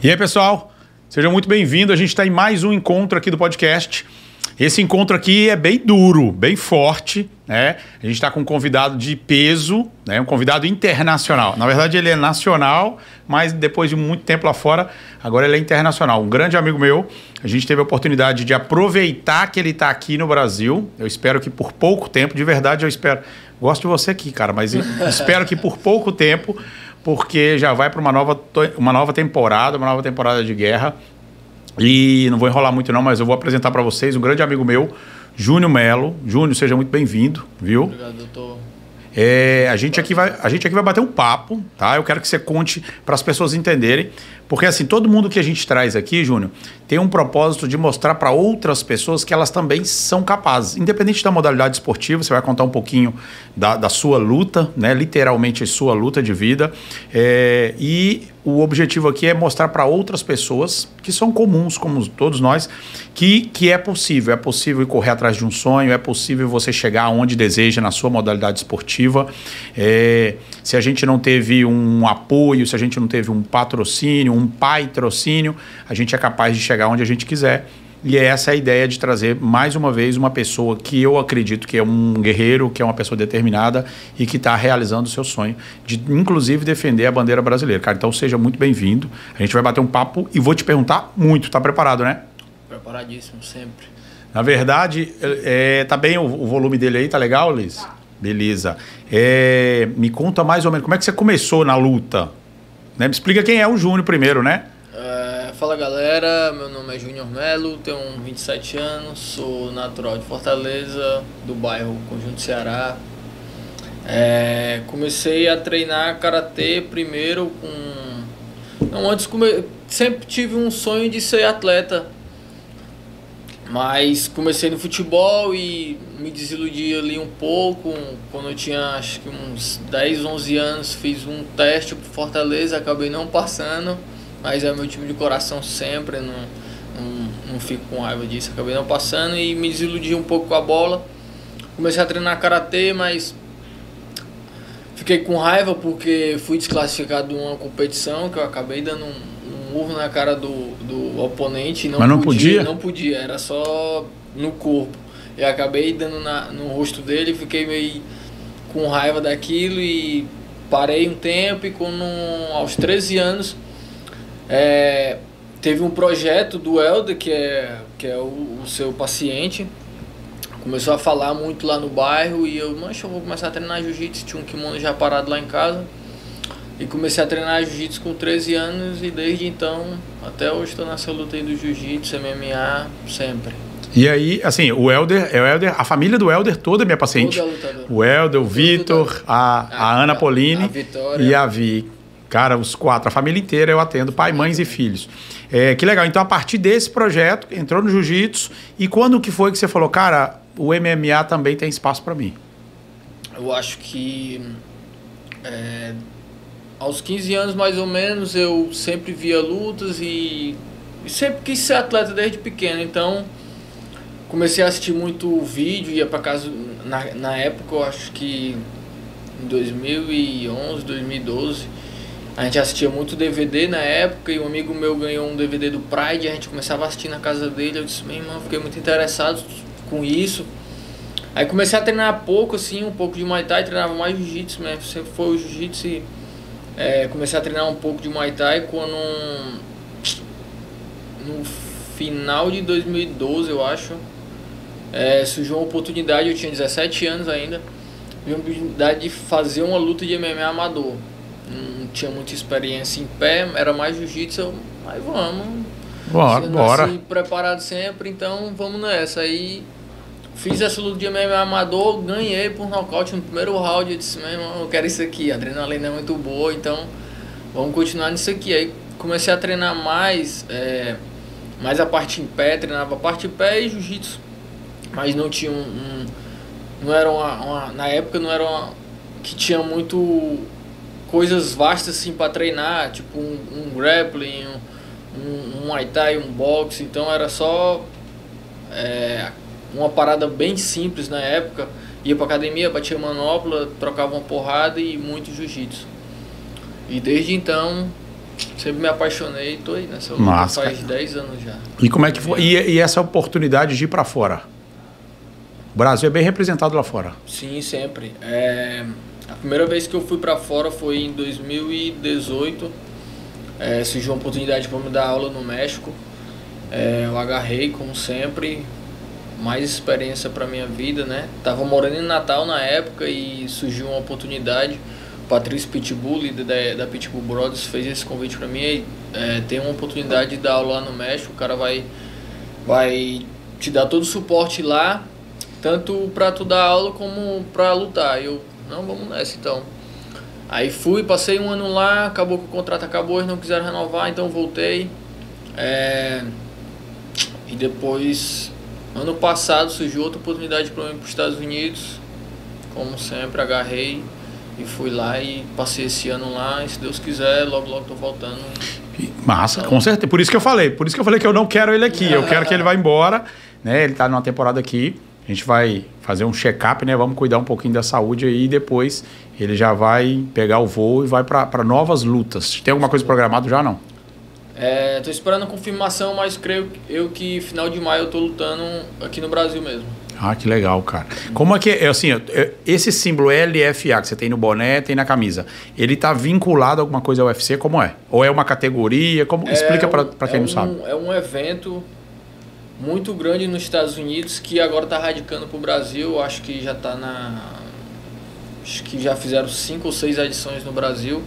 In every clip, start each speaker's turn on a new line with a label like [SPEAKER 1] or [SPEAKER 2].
[SPEAKER 1] E aí, pessoal, sejam muito bem-vindos. A gente está em mais um encontro aqui do podcast. Esse encontro aqui é bem duro, bem forte, né? A gente está com um convidado de peso, né? Um convidado internacional. Na verdade, ele é nacional, mas depois de muito tempo lá fora, agora ele é internacional. Um grande amigo meu. A gente teve a oportunidade de aproveitar que ele está aqui no Brasil. Eu espero que por pouco tempo, de verdade, eu espero. Gosto de você aqui, cara, mas espero que por pouco tempo, porque já vai para uma nova temporada de guerra. E não vou enrolar muito não, mas eu vou apresentar para vocês um grande amigo meu, Júnior Melo. Júnior, seja muito bem-vindo, viu?
[SPEAKER 2] Obrigado, doutor.
[SPEAKER 1] A gente aqui vai bater um papo, tá? Eu quero que você conte para as pessoas entenderem, porque assim, todo mundo que a gente traz aqui, Júnior, tem um propósito de mostrar para outras pessoas que elas também são capazes. Independente da modalidade esportiva, você vai contar um pouquinho da sua luta, né? Literalmente a sua luta de vida. E o objetivo aqui é mostrar para outras pessoas que são comuns, como todos nós, que é possível. É possível correr atrás de um sonho, é possível você chegar aonde deseja na sua modalidade esportiva. Se a gente não teve um apoio, se a gente não teve um patrocínio, um patrocínio, a gente é capaz de chegar onde a gente quiser. E essa é a ideia de trazer mais uma vez uma pessoa que eu acredito que é um guerreiro, que é uma pessoa determinada e que está realizando o seu sonho de, inclusive, defender a bandeira brasileira. Cara, então seja muito bem-vindo. A gente vai bater um papo e vou te perguntar muito. Tá preparado, né?
[SPEAKER 2] Preparadíssimo, sempre.
[SPEAKER 1] Na verdade, tá bem o volume dele aí? Tá legal, Liz? Tá. Beleza. Me conta mais ou menos, como é que você começou na luta? Né? Me explica quem é o Júnior primeiro, né?
[SPEAKER 2] Fala galera, meu nome é Júnior Melo, tenho 27 anos, sou natural de Fortaleza, do bairro Conjunto Ceará. Comecei a treinar karatê primeiro com... Não, antes sempre tive um sonho de ser atleta, mas comecei no futebol e me desiludi ali um pouco. Quando eu tinha acho que uns 10, 11 anos, fiz um teste pro Fortaleza, acabei não passando. Mas é meu time de coração sempre, não fico com raiva disso. Acabei não passando e me desiludi um pouco com a bola. Comecei a treinar karatê, mas fiquei com raiva porque fui desclassificado de uma competição que eu acabei dando um murro na cara do oponente.
[SPEAKER 1] Mas não podia?
[SPEAKER 2] Não podia, era só no corpo. Eu acabei dando no rosto dele, fiquei meio com raiva daquilo e parei um tempo. E aos 13 anos... teve um projeto do Helder, que é o seu paciente. Começou a falar muito lá no bairro e eu vou começar a treinar jiu-jitsu. Tinha um kimono já parado lá em casa e comecei a treinar jiu-jitsu com 13 anos e desde então até hoje estou nessa luta aí do jiu-jitsu, MMA, sempre.
[SPEAKER 1] E aí, assim, o Helder, a família do Helder toda é minha paciente. O Helder, o Vitor, a Ana Polini e a Vi. Cara, os 4, a família inteira eu atendo, pai, mães e filhos. Que legal. Então, a partir desse projeto, entrou no jiu-jitsu. E quando que foi que você falou, cara, o MMA também tem espaço para mim?
[SPEAKER 2] Eu acho que aos 15 anos, mais ou menos, eu sempre via lutas e sempre quis ser atleta desde pequeno. Então, comecei a assistir muito vídeo, ia para casa. Na época, eu acho que em 2011, 2012... A gente assistia muito DVD na época e um amigo meu ganhou um DVD do Pride e a gente começava a assistir na casa dele. Eu disse, meu irmão, fiquei muito interessado com isso. Aí comecei a treinar pouco, assim, um pouco de Muay Thai, treinava mais Jiu-Jitsu, né? Sempre foi o Jiu-Jitsu e comecei a treinar um pouco de Muay Thai quando no final de 2012, eu acho, surgiu uma oportunidade, eu tinha 17 anos ainda, uma oportunidade de fazer uma luta de MMA amador. Não tinha muita experiência em pé, era mais jiu-jitsu, mas bora. Assim, preparado sempre, então vamos nessa. Aí fiz essa luta de MMA amador, ganhei por nocaute no primeiro round. Eu disse, meu irmão, eu quero isso aqui, a adrenalina é muito boa, então vamos continuar nisso aqui. Aí comecei a treinar mais a parte em pé, treinava a parte em pé e jiu-jitsu, mas não tinha não era na época não era que tinha muito coisas vastas assim para treinar, tipo um grappling, um Muay Thai, um boxe. Então era só uma parada bem simples na época. Ia pra academia, batia manopla, trocava uma porrada e muito jiu-jitsu. E desde então Sempre me apaixonei e tô aí nessa luta
[SPEAKER 1] Massa,
[SPEAKER 2] faz
[SPEAKER 1] cara.
[SPEAKER 2] 10 anos já.
[SPEAKER 1] E como é que foi? E essa oportunidade de ir para fora? O Brasil é bem representado lá fora.
[SPEAKER 2] Sim, sempre. A primeira vez que eu fui para fora foi em 2018. Surgiu uma oportunidade para me dar aula no México. Eu agarrei, como sempre, mais experiência para minha vida, né? Tava morando em Natal na época e surgiu uma oportunidade. O Patrício Pitbull, líder da Pitbull Brothers, fez esse convite para mim. Tem uma oportunidade de dar aula lá no México. O cara vai te dar todo o suporte lá, tanto para tu dar aula como para lutar. Não, vamos nessa então. Aí fui, passei um ano lá, acabou que o contrato acabou, eles não quiseram renovar, então voltei. E depois, ano passado, surgiu outra oportunidade para eu ir para os Estados Unidos. Como sempre, agarrei e fui lá e passei esse ano lá. E se Deus quiser, logo logo tô voltando.
[SPEAKER 1] Massa, com certeza. Por isso que eu falei que eu não quero ele aqui. Eu quero que ele vá embora, né? Ele tá numa temporada aqui. A gente vai fazer um check-up, né? Vamos cuidar um pouquinho da saúde aí e depois ele já vai pegar o voo e vai para novas lutas. Tem alguma coisa programada já, não?
[SPEAKER 2] Tô esperando a confirmação, mas creio eu que final de maio eu tô lutando aqui no Brasil mesmo.
[SPEAKER 1] Ah, que legal, cara. Como é que assim, esse símbolo LFA que você tem no boné, tem na camisa, ele tá vinculado a alguma coisa ao UFC? Como é? Ou é uma categoria? Explica para quem não sabe.
[SPEAKER 2] É um evento muito grande nos Estados Unidos que agora tá radicando pro Brasil. Acho que já tá acho que já fizeram 5 ou 6 edições no Brasil.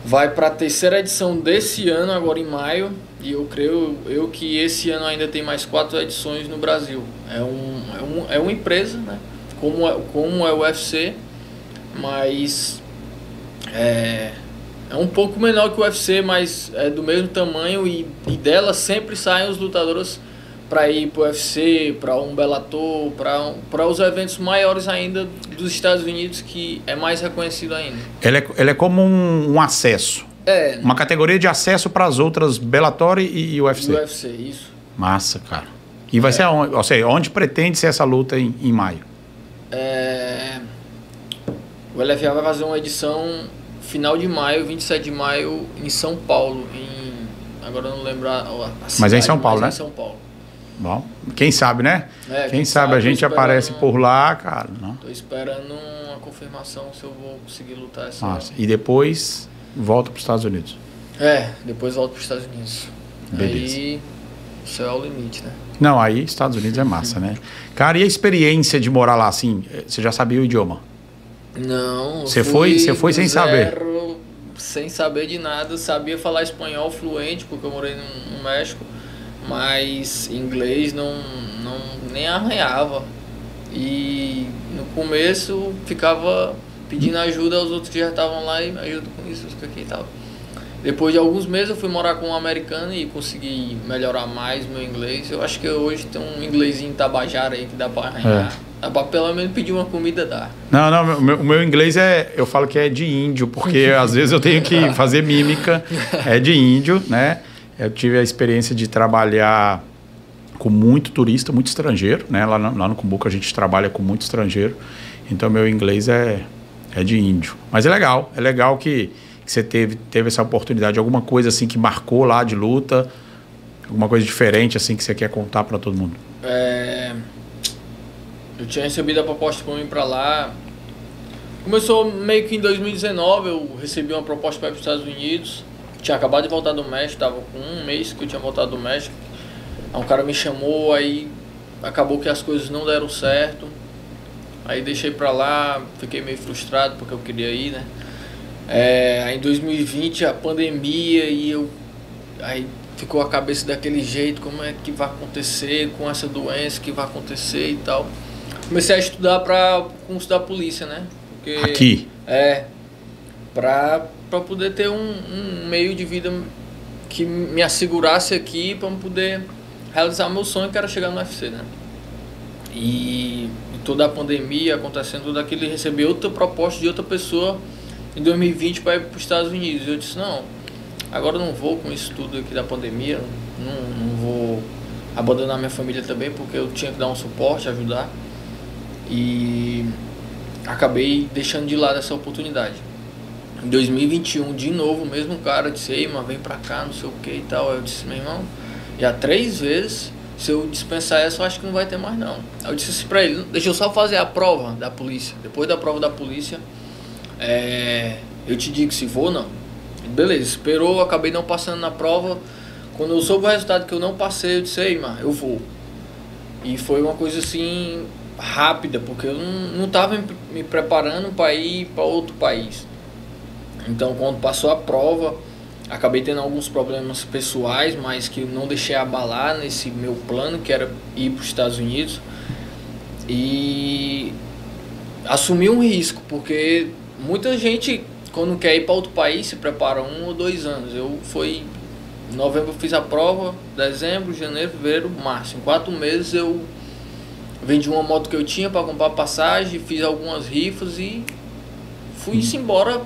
[SPEAKER 2] Vai para a 3ª edição desse ano, agora em maio, e eu creio que esse ano ainda tem mais 4 edições no Brasil. É uma empresa, né? Como é o UFC, mas é um pouco menor que o UFC, mas é do mesmo tamanho e dela sempre saem os lutadores para ir para o UFC, para um Bellator, para os eventos maiores ainda dos Estados Unidos, que é mais reconhecido ainda.
[SPEAKER 1] Ela é como um acesso. Uma categoria de acesso para as outras Bellator e UFC.
[SPEAKER 2] E UFC, isso.
[SPEAKER 1] Massa, cara. E vai ser aonde? Ou seja, onde pretende ser essa luta em maio?
[SPEAKER 2] O LFA vai fazer uma edição final de maio, 27 de maio, em São Paulo. Agora eu não lembro a cidade,
[SPEAKER 1] mas é em São Paulo, né?
[SPEAKER 2] É em São Paulo.
[SPEAKER 1] Bom, quem sabe, né? Quem sabe a gente aparece por lá, cara. Não?
[SPEAKER 2] Tô esperando uma confirmação se eu vou conseguir lutar essa.
[SPEAKER 1] Massa. E depois volta para os Estados Unidos.
[SPEAKER 2] Depois volto para os Estados Unidos.
[SPEAKER 1] Beleza.
[SPEAKER 2] Aí o céu é o limite, né?
[SPEAKER 1] Não, aí Estados Unidos é massa, né? Cara, e a experiência de morar lá, assim, você já sabia o idioma?
[SPEAKER 2] Não.
[SPEAKER 1] Você foi sem saber?
[SPEAKER 2] Sem saber de nada. Sabia falar espanhol fluente, porque eu morei no México. Mas inglês nem arranhava. E no começo ficava pedindo ajuda aos outros que já estavam lá e me ajuda com isso aqui e tal. Depois de alguns meses eu fui morar com um americano e consegui melhorar mais meu inglês. Eu acho que hoje tem um inglesinho tabajara aí que dá pra arranhar. Dá pra pelo menos pedir uma comida, dá.
[SPEAKER 1] Não, o meu inglês eu falo que é de índio, porque às vezes eu tenho que fazer mímica, é de índio, né? Eu tive a experiência de trabalhar com muito turista, muito estrangeiro, né? Lá no Cumbuco a gente trabalha com muito estrangeiro, então meu inglês é de índio. Mas é legal que você teve essa oportunidade, alguma coisa assim que marcou lá de luta, alguma coisa diferente assim que você quer contar para todo mundo.
[SPEAKER 2] Eu tinha recebido a proposta para mim para lá. Começou meio que em 2019, eu recebi uma proposta para ir para os Estados Unidos. Tinha acabado de voltar do México, estava com um mês que eu tinha voltado do México. Aí um cara me chamou, aí acabou que as coisas não deram certo. Aí deixei para lá, fiquei meio frustrado porque eu queria ir, né? Aí em 2020 a pandemia aí ficou a cabeça daquele jeito, como é que vai acontecer com essa doença, que vai acontecer e tal. Comecei a estudar para concurso da polícia, né? Porque,
[SPEAKER 1] aqui?
[SPEAKER 2] Para poder ter um meio de vida que me assegurasse aqui para poder realizar meu sonho, que era chegar no UFC, né? E toda a pandemia acontecendo, tudo aquilo, e recebi outra proposta de outra pessoa em 2020 para ir para os Estados Unidos. Eu disse, não, agora eu não vou com isso tudo aqui da pandemia, não vou abandonar minha família também, porque eu tinha que dar um suporte, ajudar. E acabei deixando de lado essa oportunidade. Em 2021, de novo, o mesmo cara disse, ei, mas vem pra cá, não sei o que e tal. Eu disse, meu irmão, já 3 vezes, se eu dispensar essa, eu acho que não vai ter mais não. Aí eu disse assim pra ele, deixa eu só fazer a prova da polícia. Depois da prova da polícia, eu te digo se vou ou não. Beleza, esperou, acabei não passando na prova. Quando eu soube o resultado que eu não passei, eu disse, ei, mano, eu vou. E foi uma coisa assim, rápida, porque eu não estava me preparando para ir para outro país. Então, quando passou a prova, acabei tendo alguns problemas pessoais, mas que não deixei abalar nesse meu plano, que era ir para os Estados Unidos. E assumi um risco, porque muita gente, quando quer ir para outro país, se prepara 1 ou 2 anos. Em novembro eu fiz a prova, dezembro, janeiro, fevereiro, março. Em 4 meses eu vendi uma moto que eu tinha para comprar passagem, fiz algumas rifas e fui-se embora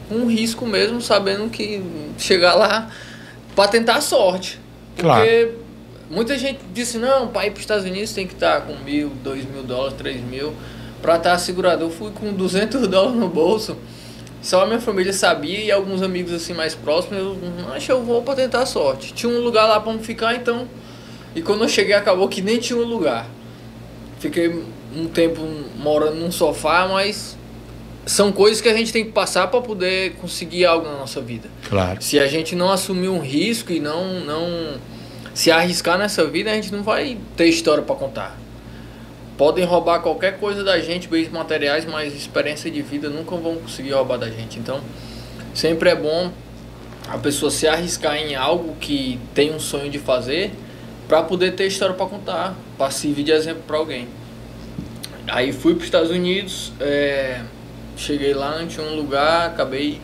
[SPEAKER 2] com um risco mesmo, sabendo que chegar lá para tentar a sorte.
[SPEAKER 1] Claro.
[SPEAKER 2] Porque muita gente disse, não, para ir para os Estados Unidos tem que estar com $1.000, $2.000, $3.000 para estar assegurado. Eu fui com $200 no bolso. Só a minha família sabia e alguns amigos assim mais próximos. Eu acho que eu vou para tentar a sorte. Tinha um lugar lá para me ficar, então. E quando eu cheguei, acabou que nem tinha um lugar. Fiquei um tempo morando num sofá, mas são coisas que a gente tem que passar para poder conseguir algo na nossa vida.
[SPEAKER 1] Claro.
[SPEAKER 2] Se a gente não assumir um risco e não se arriscar nessa vida, a gente não vai ter história para contar. Podem roubar qualquer coisa da gente, bens materiais, mas experiência de vida nunca vão conseguir roubar da gente. Então, sempre é bom a pessoa se arriscar em algo que tem um sonho de fazer para poder ter história para contar, para servir de exemplo para alguém. Aí fui para os Estados Unidos, cheguei lá, não tinha um lugar, acabei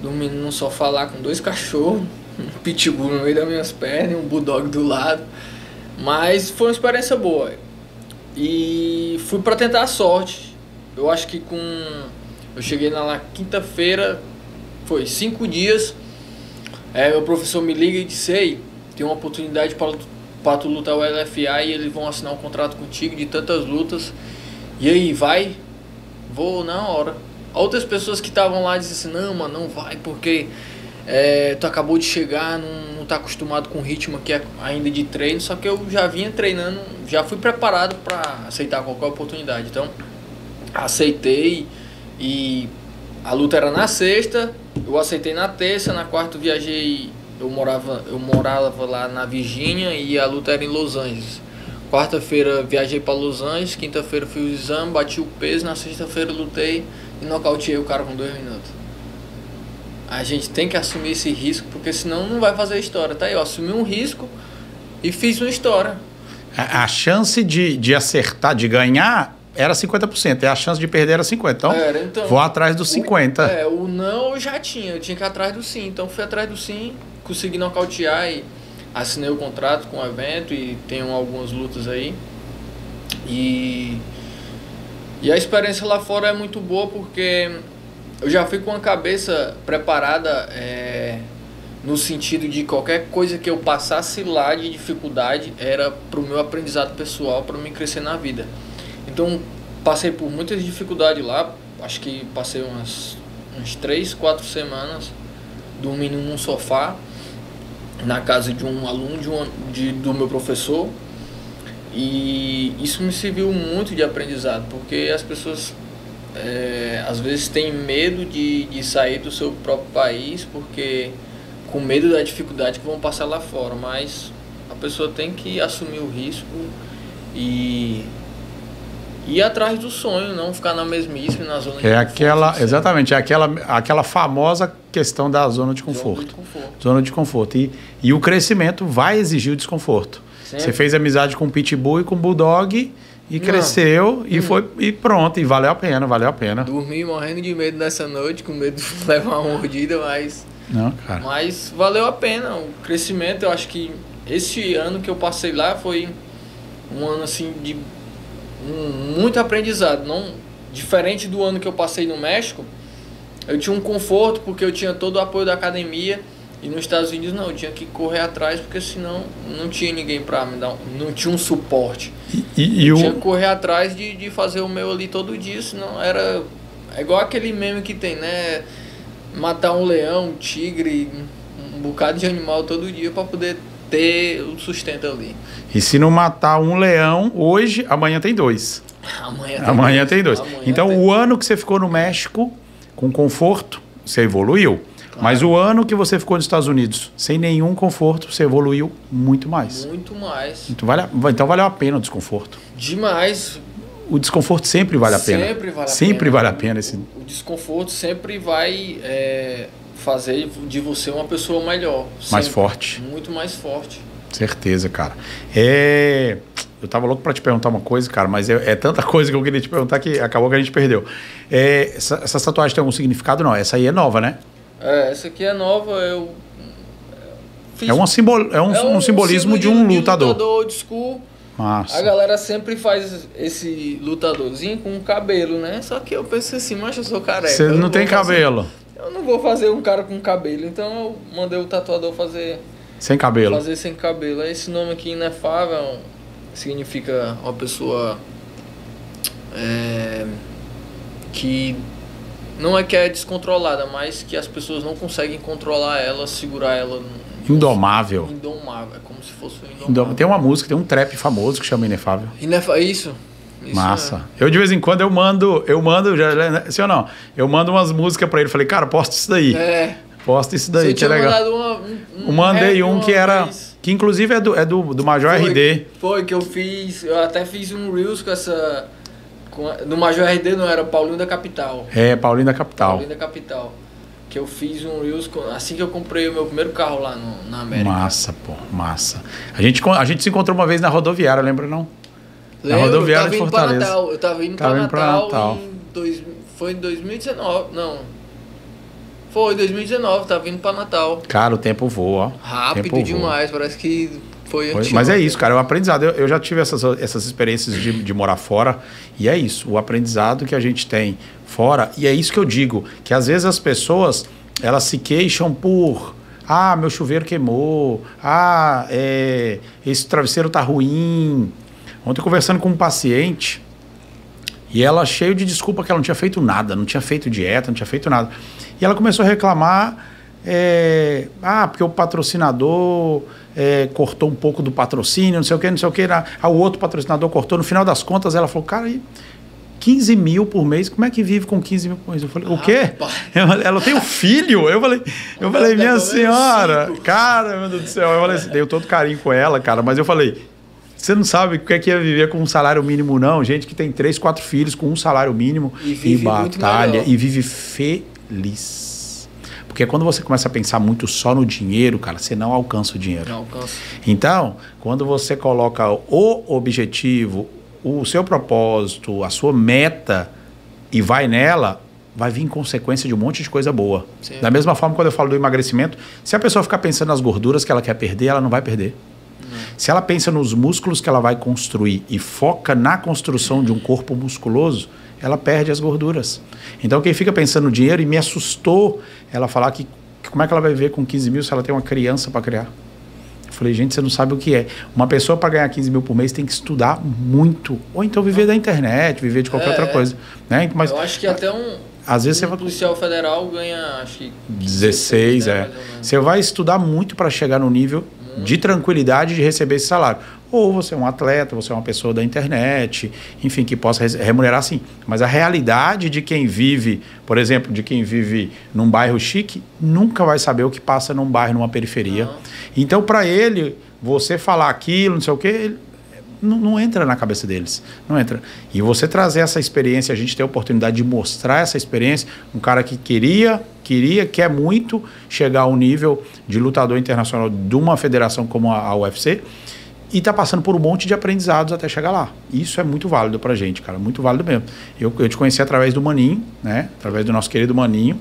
[SPEAKER 2] dormindo num sofá lá com 2 cachorros, um pitbull no meio das minhas pernas, um bulldog do lado. Mas foi uma experiência boa. E fui para tentar a sorte. Eu acho que eu cheguei lá quinta-feira, foi 5 dias. Meu professor me liga e disse, ei, tem uma oportunidade para tu lutar o LFA e eles vão assinar um contrato contigo de tantas lutas. E aí, vai? Vou na hora. Outras pessoas que estavam lá disseram assim, não, mano, não vai porque tu acabou de chegar, não tá acostumado com o ritmo aqui ainda de treino. Só que eu já vinha treinando, já fui preparado para aceitar qualquer oportunidade. Então, aceitei e a luta era na sexta, eu aceitei na terça, na quarta eu viajei, eu morava lá na Virgínia e a luta era em Los Angeles. Quarta-feira viajei para Los Angeles, quinta-feira fiz o exame, bati o peso, na sexta-feira lutei e nocauteei o cara com 2 minutos. A gente tem que assumir esse risco, porque senão não vai fazer história, tá? Eu assumi um risco e fiz uma história.
[SPEAKER 1] A chance de acertar, de ganhar, era 50%, e a chance de perder era 50%. Então, vou atrás dos 50%.
[SPEAKER 2] O não eu já tinha, eu tinha que ir atrás do sim. Então fui atrás do sim, consegui nocautear e assinei o contrato com o evento e tenho algumas lutas aí. E a experiência lá fora é muito boa porque eu já fui com a cabeça preparada no sentido de qualquer coisa que eu passasse lá de dificuldade era para o meu aprendizado pessoal, para mim crescer na vida. Então passei por muitas dificuldades lá, acho que passei umas 3, 4 semanas dormindo num sofá na casa de um aluno do meu professor, e isso me serviu muito de aprendizado, porque as pessoas às vezes têm medo de sair do seu próprio país, porque com medo da dificuldade que vão passar lá fora, mas a pessoa tem que assumir o risco e ir atrás do sonho, não ficar na mesmice, na zona de conforto.
[SPEAKER 1] Exatamente, é aquela famosa questão da zona de conforto. Zona de conforto. E o crescimento vai exigir o desconforto. Sempre. Você fez amizade com o Pitbull e com o Bulldog e cresceu e foi e pronto, e valeu a pena.
[SPEAKER 2] Dormi morrendo de medo nessa noite, com medo de levar uma mordida, mas...
[SPEAKER 1] Não, cara.
[SPEAKER 2] Mas valeu a pena. O crescimento, eu acho que esse ano que eu passei lá foi um ano assim de muito aprendizado. Não diferente do ano que eu passei no México, eu tinha um conforto porque eu tinha todo o apoio da academia, e nos Estados Unidos não, eu tinha que correr atrás porque senão não tinha ninguém para me dar, não tinha um suporte. Eu tinha que correr atrás de fazer o meu ali todo dia, senão é igual aquele meme que tem, né? matar um leão, um tigre, um bocado de animal todo dia para poder ter o sustento ali.
[SPEAKER 1] E se não matar um leão hoje, amanhã tem 2. Amanhã tem 2. Então, o ano que você ficou no México com conforto, você evoluiu. Claro. Mas o ano que você ficou nos Estados Unidos sem nenhum conforto, você evoluiu muito mais.
[SPEAKER 2] Muito mais.
[SPEAKER 1] Então valeu a pena o desconforto.
[SPEAKER 2] Demais.
[SPEAKER 1] O desconforto sempre vale a pena. Sempre vale a pena.
[SPEAKER 2] O desconforto sempre vai fazer de você uma pessoa melhor.
[SPEAKER 1] Mais forte.
[SPEAKER 2] Muito mais forte.
[SPEAKER 1] Certeza, cara. Eu tava louco pra te perguntar uma coisa, cara, mas é tanta coisa que eu queria te perguntar que acabou que a gente perdeu. Essa tatuagem tem algum significado? Não, essa aí é nova, né?
[SPEAKER 2] Essa aqui é nova, eu fiz...
[SPEAKER 1] um simbolismo de um lutador.
[SPEAKER 2] Lutador old school.
[SPEAKER 1] Massa.
[SPEAKER 2] A galera sempre faz esse lutadorzinho com cabelo, né? Só que eu pensei assim, mas eu sou careca.
[SPEAKER 1] Você não tem cabelo.
[SPEAKER 2] Eu não vou fazer um cara com cabelo, então eu mandei o tatuador fazer...
[SPEAKER 1] Sem cabelo.
[SPEAKER 2] Fazer sem cabelo. Esse nome aqui, Inefável, significa uma pessoa que não é que é descontrolada, mas que as pessoas não conseguem controlar ela, segurar ela.
[SPEAKER 1] Indomável.
[SPEAKER 2] Indomável, é como se fosse um indomável.
[SPEAKER 1] Tem uma música, tem um trap famoso que chama Inefável.
[SPEAKER 2] Isso.
[SPEAKER 1] Massa. Eu de vez em quando eu mando, sim ou não? Eu mando umas músicas pra ele, falei, cara, posta isso daí. Posta isso daí, que é legal. Eu mandei que era... Vez. Que inclusive é do Major RD.
[SPEAKER 2] Foi que eu fiz. Eu até fiz um Reels com essa. Do Major RD, não era Paulinho da Capital.
[SPEAKER 1] Paulinho da Capital.
[SPEAKER 2] Paulinho da Capital. Que eu fiz um Reels assim que eu comprei o meu primeiro carro lá na América.
[SPEAKER 1] Massa, pô, massa. A gente se encontrou uma vez na rodoviária, lembra não?
[SPEAKER 2] Na rodoviária de Fortaleza. Eu tava indo pra Natal. Foi em 2019. Não. Foi 2019, tava vindo pra Natal.
[SPEAKER 1] Cara, o tempo voa.
[SPEAKER 2] Rápido demais, parece que foi antigo.
[SPEAKER 1] Mas é isso, cara, é um aprendizado. Eu já tive essas experiências de morar fora, e é isso, o aprendizado que a gente tem fora, e é isso que eu digo, que às vezes as pessoas, elas se queixam por... meu chuveiro queimou, esse travesseiro tá ruim. Ontem conversando com um paciente, e ela cheia de desculpa que ela não tinha feito nada, não tinha feito dieta, não tinha feito nada. E ela começou a reclamar, porque o patrocinador cortou um pouco do patrocínio, não sei o que. O outro patrocinador cortou. No final das contas, ela falou, cara, 15 mil por mês, como é que vive com 15 mil por mês? Eu falei, o quê? Ela tem um filho? Eu falei, minha senhora, cara, meu Deus do céu. Eu falei assim, tenho todo carinho com ela, cara, mas eu falei, você não sabe o que é viver com um salário mínimo, não. Gente que tem 3, 4 filhos com um salário mínimo e batalha e vive feliz. Porque quando você começa a pensar muito só no dinheiro, cara, você não alcança o dinheiro. Não alcança. Então, quando você coloca o objetivo, o seu propósito, a sua meta e vai nela, vai vir em consequência de um monte de coisa boa. Sim. Da mesma forma, quando eu falo do emagrecimento, se a pessoa ficar pensando nas gorduras que ela quer perder, ela não vai perder. Se ela pensa nos músculos que ela vai construir e foca na construção de um corpo musculoso, ela perde as gorduras. Então, quem fica pensando no dinheiro, e me assustou ela falar que como é que ela vai viver com 15 mil se ela tem uma criança para criar? Eu falei, gente, você não sabe o que é. Uma pessoa para ganhar 15 mil por mês tem que estudar muito. Ou então viver da internet, viver de qualquer outra coisa. Né? Mas,
[SPEAKER 2] eu acho que até
[SPEAKER 1] às vezes
[SPEAKER 2] um policial federal ganha, acho que
[SPEAKER 1] 16, Você vai estudar muito para chegar no nível de tranquilidade de receber esse salário. Ou você é um atleta, você é uma pessoa da internet, enfim, que possa remunerar sim. Mas a realidade de quem vive, por exemplo, de quem vive num bairro chique, nunca vai saber o que passa num bairro, numa periferia. Não. Então, para ele, você falar aquilo, não sei o quê, não entra na cabeça deles. Não entra. E você trazer essa experiência, a gente ter a oportunidade de mostrar essa experiência, um cara que quer muito chegar ao nível de lutador internacional de uma federação como a UFC, e está passando por um monte de aprendizados até chegar lá. Isso é muito válido pra gente, cara, muito válido mesmo. Eu te conheci através do Maninho, né? Através do nosso querido Maninho.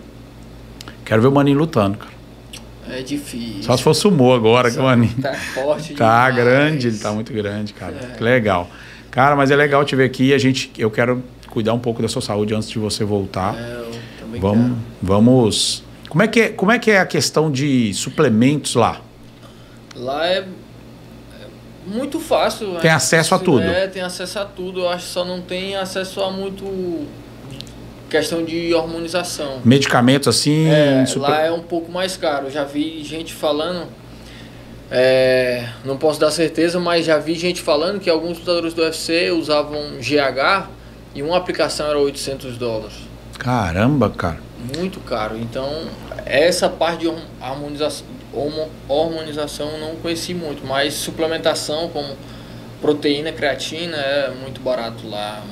[SPEAKER 1] Quero ver o Maninho lutando, cara.
[SPEAKER 2] É difícil.
[SPEAKER 1] Só se for sumô agora, que o Maninho
[SPEAKER 2] tá forte
[SPEAKER 1] tá
[SPEAKER 2] demais.
[SPEAKER 1] Grande, ele tá muito grande, cara. Que legal. Cara, mas é legal te ver aqui. Eu quero cuidar um pouco da sua saúde antes de você voltar.
[SPEAKER 2] Eu também
[SPEAKER 1] vamos. Como é que é a questão de suplementos lá?
[SPEAKER 2] Lá é muito fácil.
[SPEAKER 1] Tem acesso a tudo.
[SPEAKER 2] Tem acesso a tudo. Eu acho que só não tem acesso a muito questão de hormonização.
[SPEAKER 1] Medicamentos assim...
[SPEAKER 2] Lá é um pouco mais caro. Eu já vi gente falando, não posso dar certeza, mas já vi gente falando que alguns lutadores do UFC usavam GH e uma aplicação era $800.
[SPEAKER 1] Caramba, cara.
[SPEAKER 2] Muito caro. Então, essa parte de hormonização eu não conheci muito, mas suplementação como proteína, creatina é muito barato lá.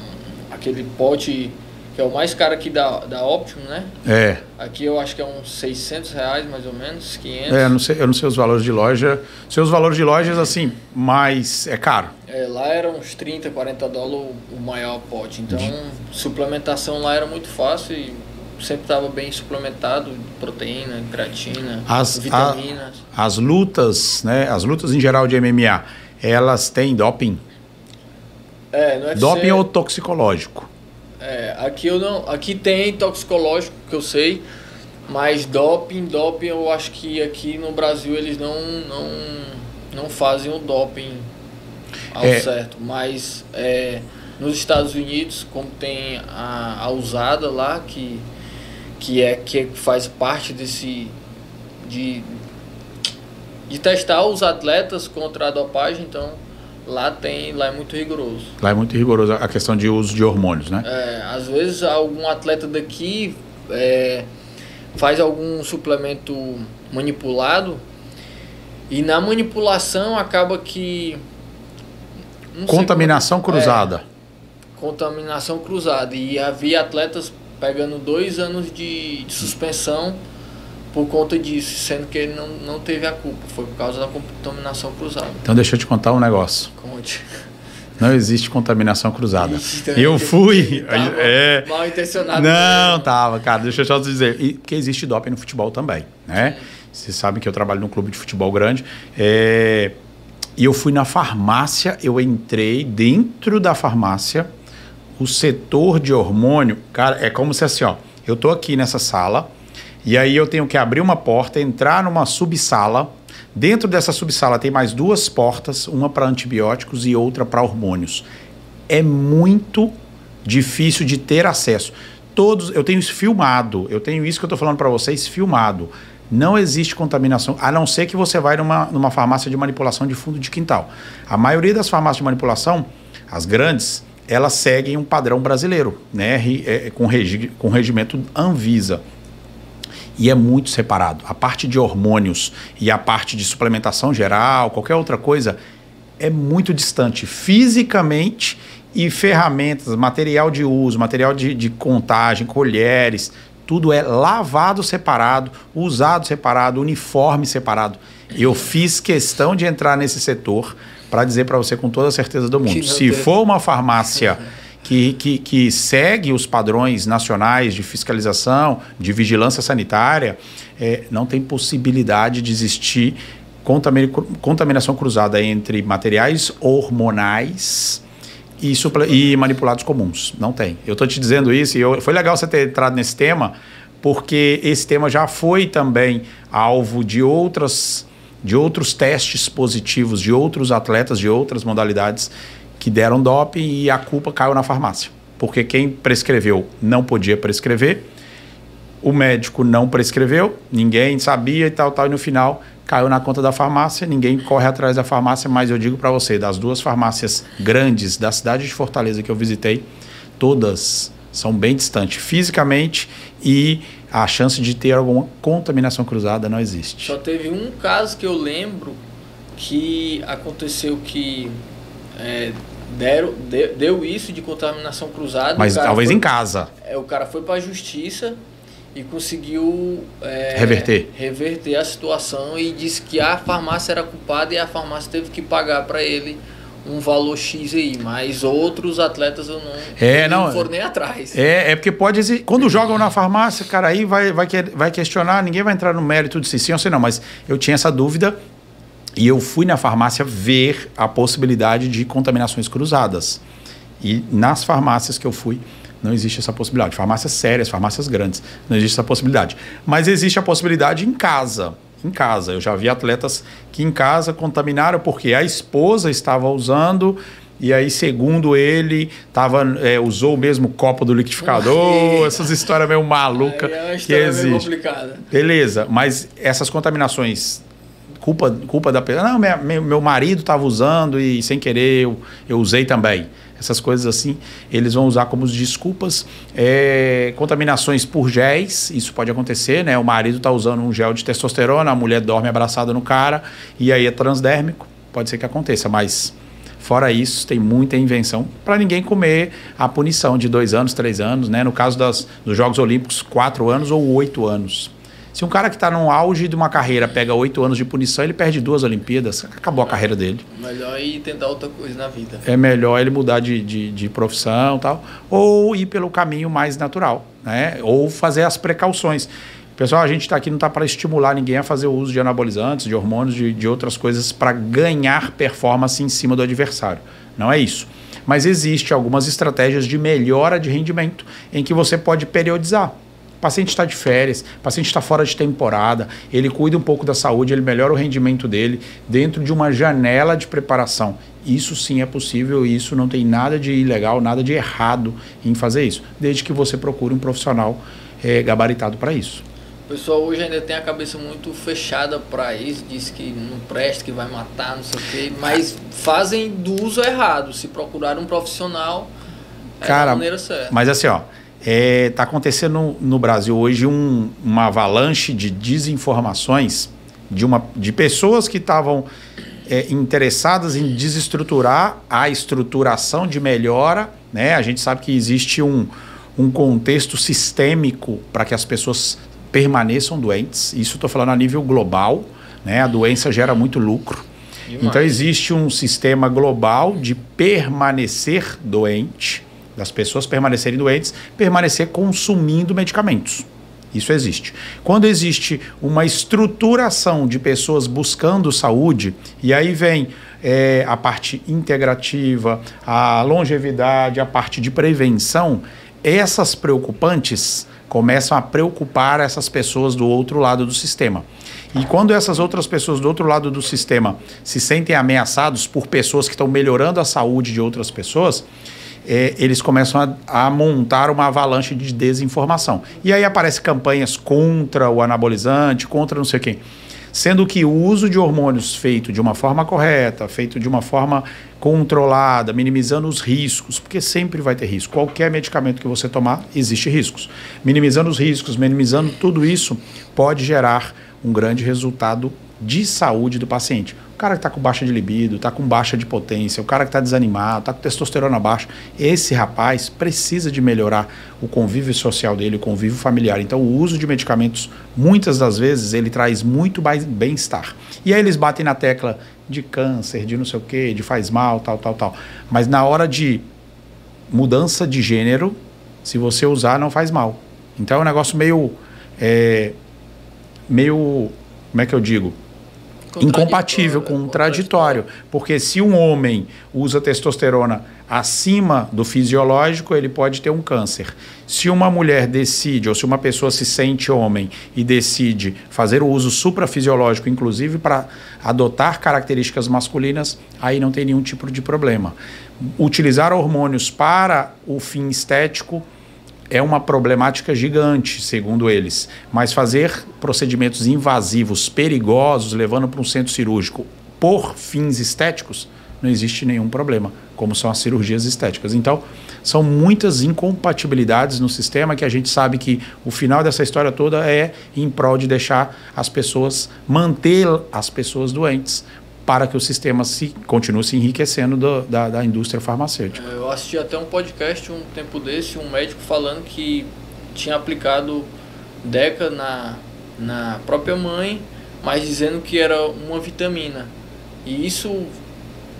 [SPEAKER 2] Aquele pote que é o mais caro aqui da Optimum, né? Aqui eu acho que é uns R$600 mais ou menos, 500.
[SPEAKER 1] Eu não sei os valores de loja. Sei os valores de lojas assim, mas é caro.
[SPEAKER 2] Lá era uns $30, $40 o maior pote. Então, suplementação lá era muito fácil e sempre estava bem suplementado, proteína, creatina, vitaminas.
[SPEAKER 1] As lutas, né? As lutas em geral de MMA, elas têm doping?
[SPEAKER 2] No UFC,
[SPEAKER 1] doping ou toxicológico?
[SPEAKER 2] Aqui tem toxicológico, que eu sei, mas doping eu acho que aqui no Brasil eles não fazem o doping ao certo, mas nos Estados Unidos, como tem a USADA lá, que faz parte de testar os atletas contra a dopagem, então lá é muito rigoroso.
[SPEAKER 1] Lá é muito rigoroso a questão de uso de hormônios, né?
[SPEAKER 2] Às vezes algum atleta daqui faz algum suplemento manipulado e na manipulação acaba que...
[SPEAKER 1] Contaminação cruzada.
[SPEAKER 2] Contaminação cruzada. E havia atletas pegando 2 anos de suspensão por conta disso, sendo que ele não teve a culpa. Foi por causa da contaminação cruzada.
[SPEAKER 1] Então deixa eu te contar um negócio.
[SPEAKER 2] Conte.
[SPEAKER 1] Não existe contaminação cruzada. Eu fui...
[SPEAKER 2] mal intencionado.
[SPEAKER 1] Não, tava, cara. Deixa eu só te dizer. Porque existe doping no futebol também, né? Vocês sabem que eu trabalho num clube de futebol grande. E eu fui na farmácia, eu entrei dentro da farmácia, o setor de hormônio, cara, é como se assim, ó, eu tô aqui nessa sala, e aí eu tenho que abrir uma porta, entrar numa subsala, dentro dessa subsala tem mais 2 portas, uma para antibióticos e outra para hormônios. É muito difícil de ter acesso. Eu tenho isso filmado, eu tenho isso que eu tô falando para vocês filmado. Não existe contaminação, a não ser que você vai numa farmácia de manipulação de fundo de quintal. A maioria das farmácias de manipulação, as grandes, elas seguem um padrão brasileiro, né? Com regimento Anvisa. E é muito separado. A parte de hormônios e a parte de suplementação geral, qualquer outra coisa, é muito distante fisicamente, e ferramentas, material de uso, material de contagem, colheres... Tudo é lavado separado, usado separado, uniforme separado. Eu fiz questão de entrar nesse setor para dizer para você com toda a certeza do mundo. Se for uma farmácia que segue os padrões nacionais de fiscalização, de vigilância sanitária, não tem possibilidade de existir contaminação cruzada entre materiais hormonais e manipulados comuns. Não tem. Eu estou te dizendo isso e foi legal você ter entrado nesse tema, porque esse tema já foi também alvo de outros testes positivos de outros atletas de outras modalidades que deram doping e a culpa caiu na farmácia. Porque quem prescreveu não podia prescrever, o médico não prescreveu, ninguém sabia e tal, e no final caiu na conta da farmácia, ninguém corre atrás da farmácia, mas eu digo para você, das 2 farmácias grandes da cidade de Fortaleza que eu visitei, todas são bem distantes fisicamente e a chance de ter alguma contaminação cruzada não existe.
[SPEAKER 2] Só teve um caso que eu lembro que aconteceu que deu isso de contaminação cruzada.
[SPEAKER 1] Mas talvez em casa.
[SPEAKER 2] O cara foi para a justiça e conseguiu reverter a situação e disse que a farmácia era culpada e a farmácia teve que pagar para ele um valor X aí, mas outros atletas eu não foram nem atrás.
[SPEAKER 1] Porque pode existir. Quando jogam na farmácia, cara, aí vai questionar, ninguém vai entrar no mérito de se sim ou se não, mas eu tinha essa dúvida e eu fui na farmácia ver a possibilidade de contaminações cruzadas. E nas farmácias que eu fui, não existe essa possibilidade. Farmácias sérias, farmácias grandes, não existe essa possibilidade. Mas existe a possibilidade em casa. Em casa. Eu já vi atletas que em casa contaminaram porque a esposa estava usando e aí, segundo ele, usou o mesmo copo do liquidificador, essas histórias meio malucas que existem. Meio complicada. Beleza, mas essas contaminações, culpa da pessoa, não, meu marido estava usando e sem querer eu usei também. Essas coisas assim, eles vão usar como desculpas. Contaminações por géis, isso pode acontecer, né? O marido está usando um gel de testosterona, a mulher dorme abraçada no cara, e aí é transdérmico, pode ser que aconteça, mas fora isso, tem muita invenção para ninguém comer a punição de 2 anos, 3 anos, né? No caso dos Jogos Olímpicos, 4 anos ou 8 anos. Se um cara que está no auge de uma carreira pega 8 anos de punição, ele perde 2 Olimpíadas, acabou a carreira dele.
[SPEAKER 2] Melhor ir tentar outra coisa na vida.
[SPEAKER 1] É melhor ele mudar de profissão e tal, ou ir pelo caminho mais natural, né? Ou fazer as precauções. Pessoal, a gente está aqui não está para estimular ninguém a fazer o uso de anabolizantes, de hormônios, de outras coisas para ganhar performance em cima do adversário. Não é isso. Mas existe algumas estratégias de melhora de rendimento em que você pode periodizar. O paciente está de férias, o paciente está fora de temporada, ele cuida um pouco da saúde, ele melhora o rendimento dele dentro de uma janela de preparação. Isso sim é possível e isso não tem nada de ilegal, nada de errado em fazer isso, desde que você procure um profissional gabaritado para isso.
[SPEAKER 2] O pessoal hoje ainda tem a cabeça muito fechada para isso, diz que não presta, que vai matar, não sei o quê, mas fazem do uso errado. Se procurar um profissional, da maneira certa.
[SPEAKER 1] Mas assim, ó, tá acontecendo no Brasil hoje uma avalanche de desinformações de pessoas que estavam interessadas em desestruturar a estruturação de melhora, né? A gente sabe que existe um contexto sistêmico para que as pessoas permaneçam doentes. Isso estou falando a nível global, né? A doença gera muito lucro. Demais. Então existe um sistema global de permanecer doente, das pessoas permanecerem doentes, permanecer consumindo medicamentos. Isso existe. Quando existe uma estruturação de pessoas buscando saúde, e aí vem a parte integrativa, a longevidade, a parte de prevenção, essas preocupantes começam a preocupar essas pessoas do outro lado do sistema. E quando essas outras pessoas do outro lado do sistema se sentem ameaçados por pessoas que estão melhorando a saúde de outras pessoas, eles começam a montar uma avalanche de desinformação. E aí aparecem campanhas contra o anabolizante, contra não sei quem. Sendo que o uso de hormônios feito de uma forma correta, feito de uma forma controlada, minimizando os riscos, porque sempre vai ter risco. Qualquer medicamento que você tomar, existe riscos. Minimizando os riscos, minimizando tudo isso, pode gerar um grande resultado de saúde do paciente. O cara que está com baixa de libido, está com baixa de potência, o cara que está desanimado, está com testosterona baixa, esse rapaz precisa de melhorar o convívio social dele, o convívio familiar. Então o uso de medicamentos, muitas das vezes, ele traz muito bem-estar. E aí eles batem na tecla de câncer, de não sei o quê, de faz mal, tal. Mas na hora de mudança de gênero, se você usar, não faz mal. Então é um negócio meio, como é que eu digo? Incompatível, contraditório, porque se um homem usa testosterona acima do fisiológico, ele pode ter um câncer. Se uma mulher decide, ou se uma pessoa se sente homem e decide fazer o uso suprafisiológico, inclusive para adotar características masculinas, aí não tem nenhum tipo de problema. Utilizar hormônios para o fim estético é uma problemática gigante, segundo eles. Mas fazer procedimentos invasivos, perigosos, levando para um centro cirúrgico por fins estéticos, não existe nenhum problema, como são as cirurgias estéticas. Então, são muitas incompatibilidades no sistema que a gente sabe que o final dessa história toda é em prol de deixar as pessoas, manter as pessoas doentes, para que o sistema continue se enriquecendo da indústria farmacêutica.
[SPEAKER 2] Eu assisti até um podcast um tempo desse, um médico falando que tinha aplicado Deca na própria mãe, mas dizendo que era uma vitamina. E isso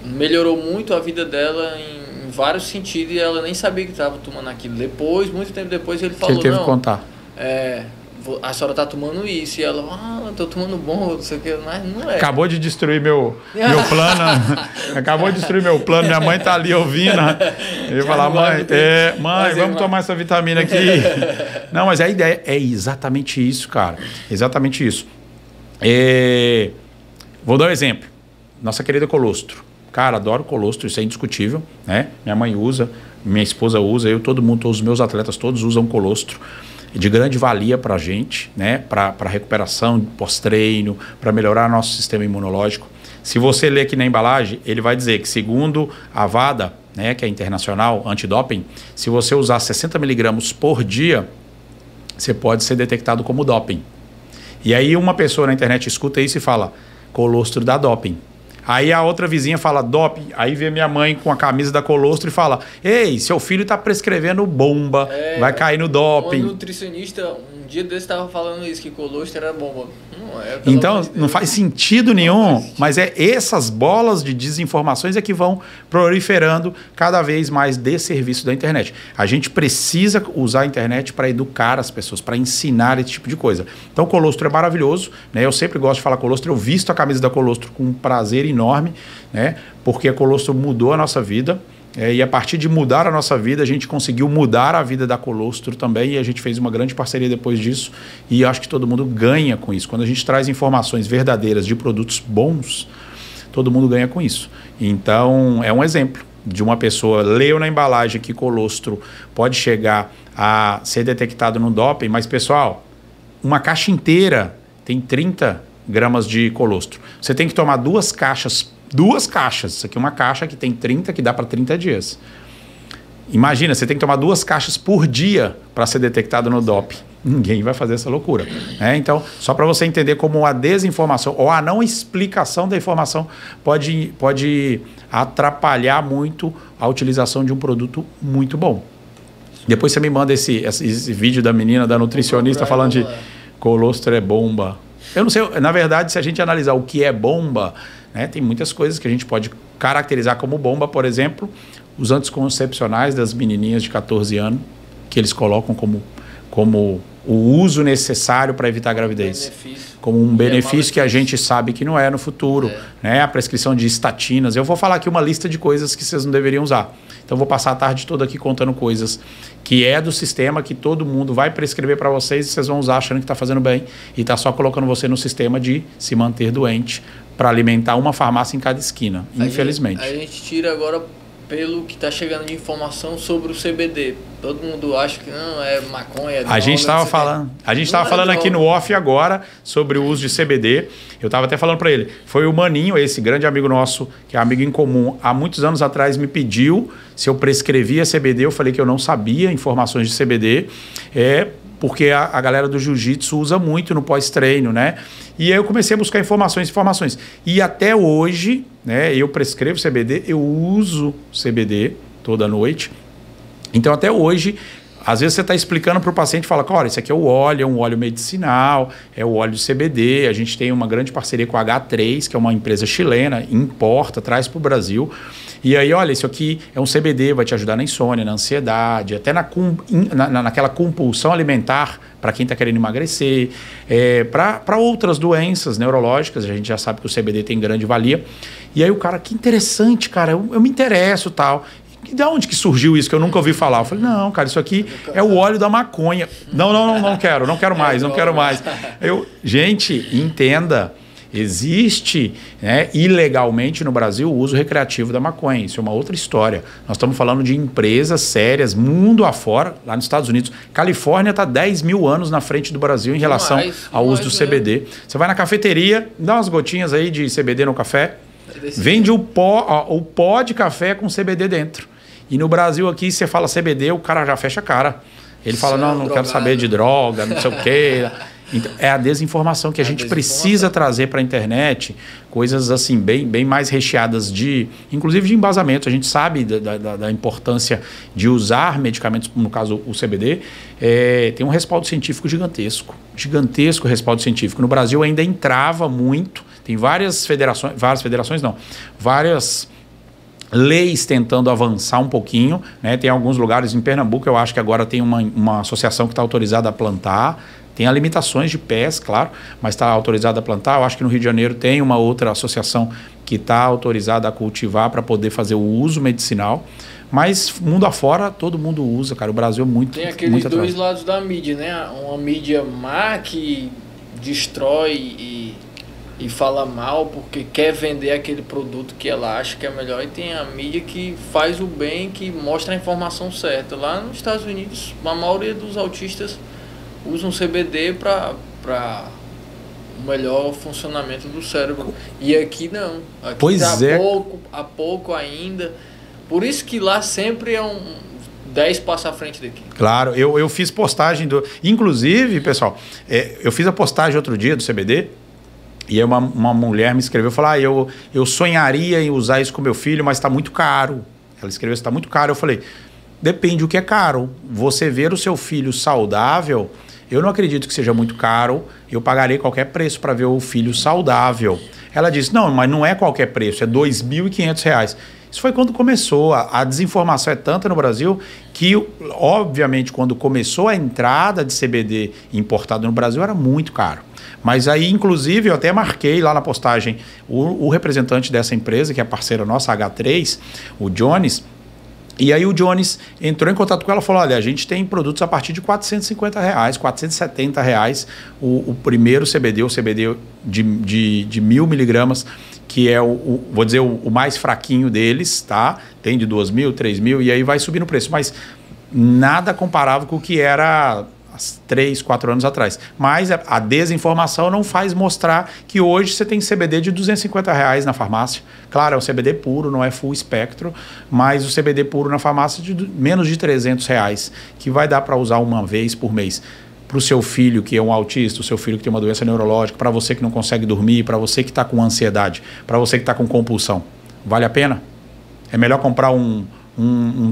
[SPEAKER 2] melhorou muito a vida dela em vários sentidos e ela nem sabia que estava tomando aquilo. Depois, muito tempo depois, ele falou,
[SPEAKER 1] que ele teve que contar.
[SPEAKER 2] A senhora tá tomando isso. E ela, tô tomando bom, não sei o que, mas não é.
[SPEAKER 1] Acabou de destruir meu plano. Acabou de destruir meu plano. Minha mãe tá ali ouvindo. Eu ia falar, mãe, vamos tomar essa vitamina aqui. Não, mas a ideia é exatamente isso, cara. Exatamente isso. Vou dar um exemplo. Nossa querida colostro. Cara, adoro colostro, isso é indiscutível, né? Minha mãe usa, minha esposa usa, todo mundo, todos os meus atletas todos usam colostro. De grande valia para a gente, né? Para recuperação pós-treino, para melhorar nosso sistema imunológico. Se você ler aqui na embalagem, ele vai dizer que segundo a WADA, né, que é internacional, antidoping, se você usar 60 miligramas por dia, você pode ser detectado como doping. E aí uma pessoa na internet escuta isso e fala, colostro dá doping. Aí a outra vizinha fala doping, aí vê minha mãe com a camisa da colostro e fala, ei, seu filho está prescrevendo bomba, vai cair no doping.
[SPEAKER 2] Um nutricionista, um dia desse estava falando isso, que colostro era bomba. Não é,
[SPEAKER 1] então, não faz sentido nenhum, mas essas bolas de desinformações é que vão proliferando cada vez mais de serviço da internet. A gente precisa usar a internet para educar as pessoas, para ensinar esse tipo de coisa. Então, o colostro é maravilhoso, né? Eu sempre gosto de falar colostro, eu visto a camisa da colostro com um prazer enorme, né? Porque a colostro mudou a nossa vida. E a partir de mudar a nossa vida, a gente conseguiu mudar a vida da colostro também, e a gente fez uma grande parceria depois disso, e acho que todo mundo ganha com isso. Quando a gente traz informações verdadeiras de produtos bons, todo mundo ganha com isso. Então, é um exemplo de uma pessoa, leu na embalagem que colostro pode chegar a ser detectado no doping, mas, pessoal, uma caixa inteira tem 30 gramas de colostro. Você tem que tomar 2 caixas. Isso aqui é uma caixa que tem 30, que dá para 30 dias. Imagina, você tem que tomar 2 caixas por dia para ser detectado no doping. Ninguém vai fazer essa loucura. Então, só para você entender como a desinformação ou a não explicação da informação pode atrapalhar muito a utilização de um produto muito bom. Depois você me manda esse vídeo da menina, da nutricionista, falando de colostro é bomba. Eu não sei, na verdade, se a gente analisar o que é bomba, né, tem muitas coisas que a gente pode caracterizar como bomba, por exemplo, os anticoncepcionais das menininhas de 14 anos, que eles colocam como o uso necessário para evitar a gravidez. Como um benefício que a gente sabe que não é no futuro. Né? A prescrição de estatinas. Eu vou falar aqui uma lista de coisas que vocês não deveriam usar. Então, vou passar a tarde toda aqui contando coisas que é do sistema, que todo mundo vai prescrever para vocês e vocês vão usar achando que está fazendo bem e está só colocando você no sistema de se manter doente para alimentar uma farmácia em cada esquina, infelizmente.
[SPEAKER 2] A gente tira agora pelo que está chegando de informação sobre o CBD. Todo mundo acha que não, é maconha, é droga.
[SPEAKER 1] A gente estava falando aqui no off agora sobre o uso de CBD. Eu estava até falando para ele. Foi o Maninho, esse grande amigo nosso, que é amigo em comum, há muitos anos atrás me pediu se eu prescrevia CBD. Eu falei que eu não sabia informações de CBD. Porque a galera do jiu-jitsu usa muito no pós-treino, né? E aí eu comecei a buscar informações. E até hoje, né, eu prescrevo CBD, eu uso CBD toda noite. Então, até hoje, às vezes você está explicando para o paciente e fala, olha, esse aqui é o óleo, é um óleo medicinal, é o óleo de CBD. A gente tem uma grande parceria com a H3, que é uma empresa chilena, importa, traz para o Brasil. E aí, olha, isso aqui é um CBD, vai te ajudar na insônia, na ansiedade, até naquela compulsão alimentar para quem está querendo emagrecer, para outras doenças neurológicas, a gente já sabe que o CBD tem grande valia. E aí o cara, que interessante, cara, eu me interesso e tal. E de onde que surgiu isso que eu nunca ouvi falar? Eu falei, não, cara, isso aqui é o óleo da maconha. Não quero mais. Gente, entenda. Existe, né, ilegalmente no Brasil o uso recreativo da maconha. Isso é uma outra história. Nós estamos falando de empresas sérias, mundo afora, lá nos Estados Unidos. Califórnia está 10 mil anos na frente do Brasil em relação ao uso do CBD. Você vai na cafeteria, dá umas gotinhas aí de CBD no café, vende o pó de café com CBD dentro. E no Brasil aqui, você fala CBD, o cara já fecha a cara. Ele fala, não quero saber de droga, não sei o quê. Então, é a desinformação que a gente precisa trazer para a internet, coisas assim bem mais recheadas inclusive de embasamento. A gente sabe da importância de usar medicamentos, no caso o CBD, tem um respaldo científico gigantesco respaldo científico. No Brasil ainda entrava muito, tem várias leis tentando avançar um pouquinho, né? Tem alguns lugares em Pernambuco, eu acho que agora tem uma associação que está autorizada a plantar. Tem limitações de pés, claro, mas está autorizada a plantar. Eu acho que no Rio de Janeiro tem uma outra associação que está autorizada a cultivar para poder fazer o uso medicinal. Mas mundo afora, todo mundo usa, cara. O Brasil é muito
[SPEAKER 2] Tem aqueles dois lados da mídia, né? Uma mídia má que destrói e fala mal porque quer vender aquele produto que ela acha que é melhor, e tem a mídia que faz o bem, que mostra a informação certa. Lá nos Estados Unidos, a maioria dos autistas usam CBD para o melhor funcionamento do cérebro, e aqui não, aqui
[SPEAKER 1] pois é.
[SPEAKER 2] há pouco ainda, por isso que lá sempre é 10 passos à frente daqui.
[SPEAKER 1] Claro, eu fiz postagem inclusive, pessoal, eu fiz a postagem outro dia do CBD. E aí uma mulher me escreveu, falou, eu sonharia em usar isso com meu filho, mas está muito caro. Ela escreveu, está muito caro. Eu falei, depende do que é caro. Você ver o seu filho saudável, eu não acredito que seja muito caro, eu pagarei qualquer preço para ver o filho saudável. Ela disse, não, mas não é qualquer preço, é R$ 2.500. Isso foi quando começou. A desinformação é tanta no Brasil que, obviamente, quando começou a entrada de CBD importado no Brasil, era muito caro. Mas aí, inclusive, eu até marquei lá na postagem o representante dessa empresa, que é parceira nossa, H3, o Jones. E aí o Jones entrou em contato com ela e falou, olha, a gente tem produtos a partir de R$450, R$470, o primeiro CBD, o CBD de 1.000 miligramas, que é vou dizer, o mais fraquinho deles, tá? Tem de 2.000, 3.000, e aí vai subir no preço, mas nada comparável com o que era 3, 4 anos atrás. Mas a desinformação não faz mostrar que hoje você tem CBD de R$250 na farmácia. Claro, é um CBD puro, não é full espectro, mas o CBD puro na farmácia de menos de R$300, que vai dar para usar uma vez por mês. Para o seu filho que é um autista, o seu filho que tem uma doença neurológica, para você que não consegue dormir, para você que está com ansiedade, para você que está com compulsão. Vale a pena? É melhor comprar um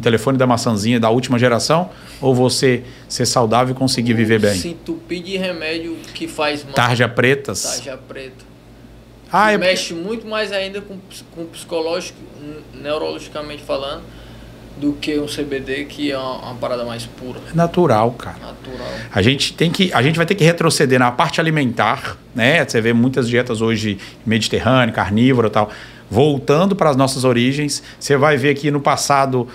[SPEAKER 1] telefone da maçãzinha da última geração, ou você ser saudável e conseguir viver bem?
[SPEAKER 2] Se entupir de remédio que faz mal.
[SPEAKER 1] Tarja pretas.
[SPEAKER 2] Tarja preta.
[SPEAKER 1] Ah,
[SPEAKER 2] mexe muito mais ainda com o psicológico, neurologicamente falando, do que um CBD, que é uma parada mais pura.
[SPEAKER 1] É natural, cara.
[SPEAKER 2] Natural.
[SPEAKER 1] A gente vai ter que retroceder na parte alimentar, né? Você vê muitas dietas hoje mediterrânea, carnívora e tal, voltando para as nossas origens. Você vai ver que no passado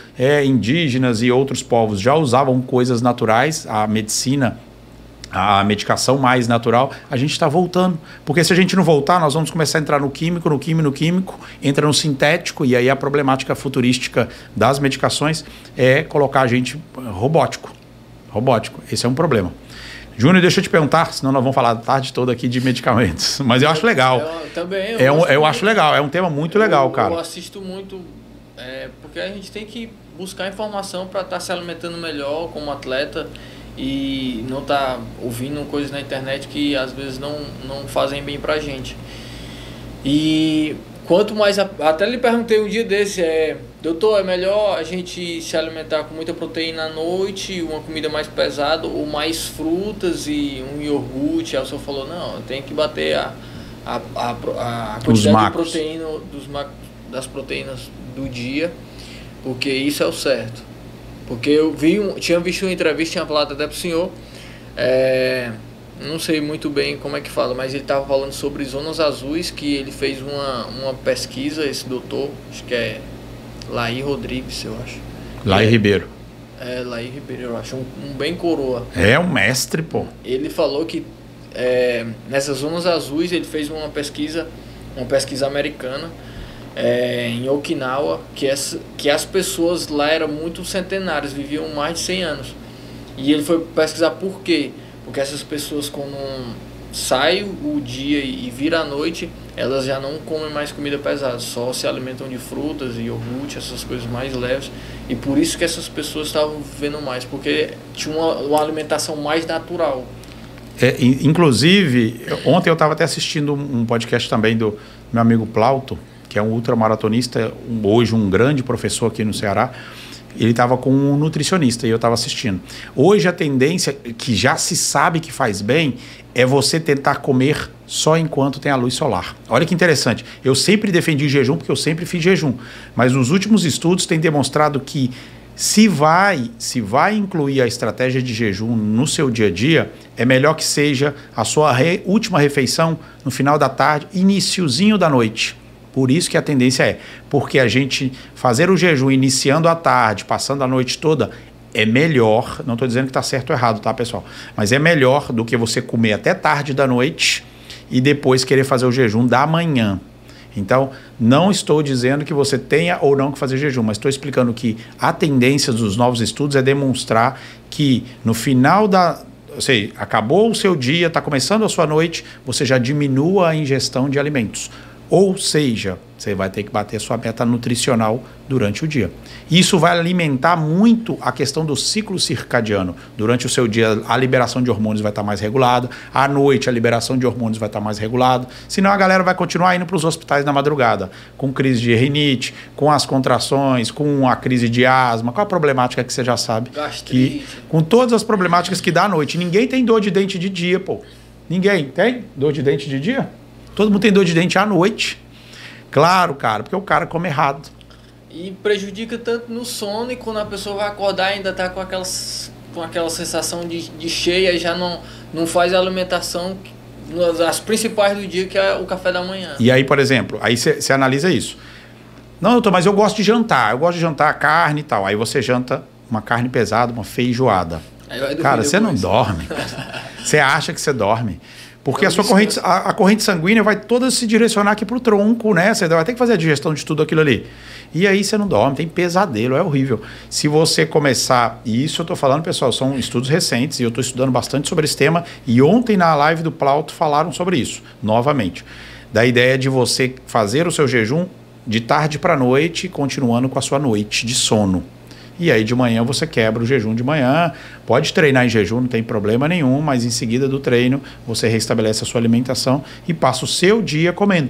[SPEAKER 1] indígenas e outros povos já usavam coisas naturais, a medicina, a medicação mais natural. A gente está voltando, porque se a gente não voltar, nós vamos começar a entrar no químico, entra no sintético, e aí a problemática futurística das medicações é colocar a gente robótico. Esse é um problema. Júnior, deixa eu te perguntar, senão nós vamos falar a tarde toda aqui de medicamentos. Mas eu acho legal. Eu acho legal, é um tema muito legal, cara.
[SPEAKER 2] Eu assisto muito, porque a gente tem que buscar informação para estar se alimentando melhor como atleta e não estar ouvindo coisas na internet que às vezes não fazem bem pra gente. E quanto mais... Até lhe perguntei um dia desse, doutor, é melhor a gente se alimentar com muita proteína à noite, uma comida mais pesada, ou mais frutas e um iogurte? Aí o senhor falou, não, tem que bater a quantidade de proteína, das proteínas do dia, porque isso é o certo. Porque eu tinha visto uma entrevista, tinha falado até pro senhor, não sei muito bem como é que fala, mas ele estava falando sobre zonas azuis, que ele fez uma pesquisa, esse doutor, acho que é Laí Rodrigues, eu acho.
[SPEAKER 1] Laí Ribeiro.
[SPEAKER 2] Laí Ribeiro, eu acho, um bem coroa.
[SPEAKER 1] É um mestre, pô.
[SPEAKER 2] Ele falou que nessas zonas azuis ele fez uma pesquisa americana, em Okinawa, que as pessoas lá eram muito centenárias, viviam mais de 100 anos. E ele foi pesquisar por quê. Porque essas pessoas, quando sai o dia e vira a noite, elas já não comem mais comida pesada, só se alimentam de frutas e iogurte, essas coisas mais leves. E por isso que essas pessoas estavam vivendo mais, porque tinha uma alimentação mais natural.
[SPEAKER 1] Inclusive, ontem eu estava até assistindo um podcast também do meu amigo Plauto, que é um ultramaratonista, hoje um grande professor aqui no Ceará. Ele estava com um nutricionista e eu estava assistindo. Hoje a tendência, que já se sabe que faz bem, é você tentar comer só enquanto tem a luz solar. Olha que interessante. Eu sempre defendi jejum porque eu sempre fiz jejum. Mas os últimos estudos têm demonstrado que se vai incluir a estratégia de jejum no seu dia a dia, é melhor que seja a sua última refeição no final da tarde, iniciozinho da noite. Por isso que a tendência porque a gente fazer o jejum iniciando à tarde, passando a noite toda, é melhor, não estou dizendo que está certo ou errado, tá, pessoal? Mas é melhor do que você comer até tarde da noite e depois querer fazer o jejum da manhã. Então, não estou dizendo que você tenha ou não que fazer jejum, mas estou explicando que a tendência dos novos estudos é demonstrar que no final ou seja, acabou o seu dia, está começando a sua noite, você já diminua a ingestão de alimentos. Ou seja, você vai ter que bater a sua meta nutricional durante o dia. Isso vai alimentar muito a questão do ciclo circadiano. Durante o seu dia, a liberação de hormônios vai estar mais regulada. À noite, a liberação de hormônios vai estar mais regulada. Senão, a galera vai continuar indo para os hospitais na madrugada, com crise de rinite, com as contrações, com a crise de asma, com a problemática que você já sabe.
[SPEAKER 2] Gastrite.
[SPEAKER 1] Com todas as problemáticas que dá à noite. Ninguém tem dor de dente de dia, pô. Ninguém tem dor de dente de dia? Todo mundo tem dor de dente à noite. Claro, cara, porque o cara come errado.
[SPEAKER 2] E prejudica tanto no sono, e quando a pessoa vai acordar ainda tá com aquela sensação de cheia, já não faz a alimentação, as principais do dia, que é o café da manhã.
[SPEAKER 1] E aí, por exemplo, aí você analisa isso. Não, doutor, mas eu gosto de jantar. Eu gosto de jantar carne e tal. Aí você janta uma carne pesada, uma feijoada. Cara, você não dorme. Você acha que você dorme. Porque a sua corrente sanguínea vai toda se direcionar aqui para o tronco, né? Você vai ter que fazer a digestão de tudo aquilo ali. E aí você não dorme, tem pesadelo, é horrível. Se você começar, e isso eu estou falando, pessoal, são estudos recentes, e eu estou estudando bastante sobre esse tema, e ontem na live do Plauto falaram sobre isso, novamente. Da ideia de você fazer o seu jejum de tarde para noite, continuando com a sua noite de sono. E aí de manhã você quebra o jejum de manhã, pode treinar em jejum, não tem problema nenhum, mas em seguida do treino você restabelece a sua alimentação e passa o seu dia comendo,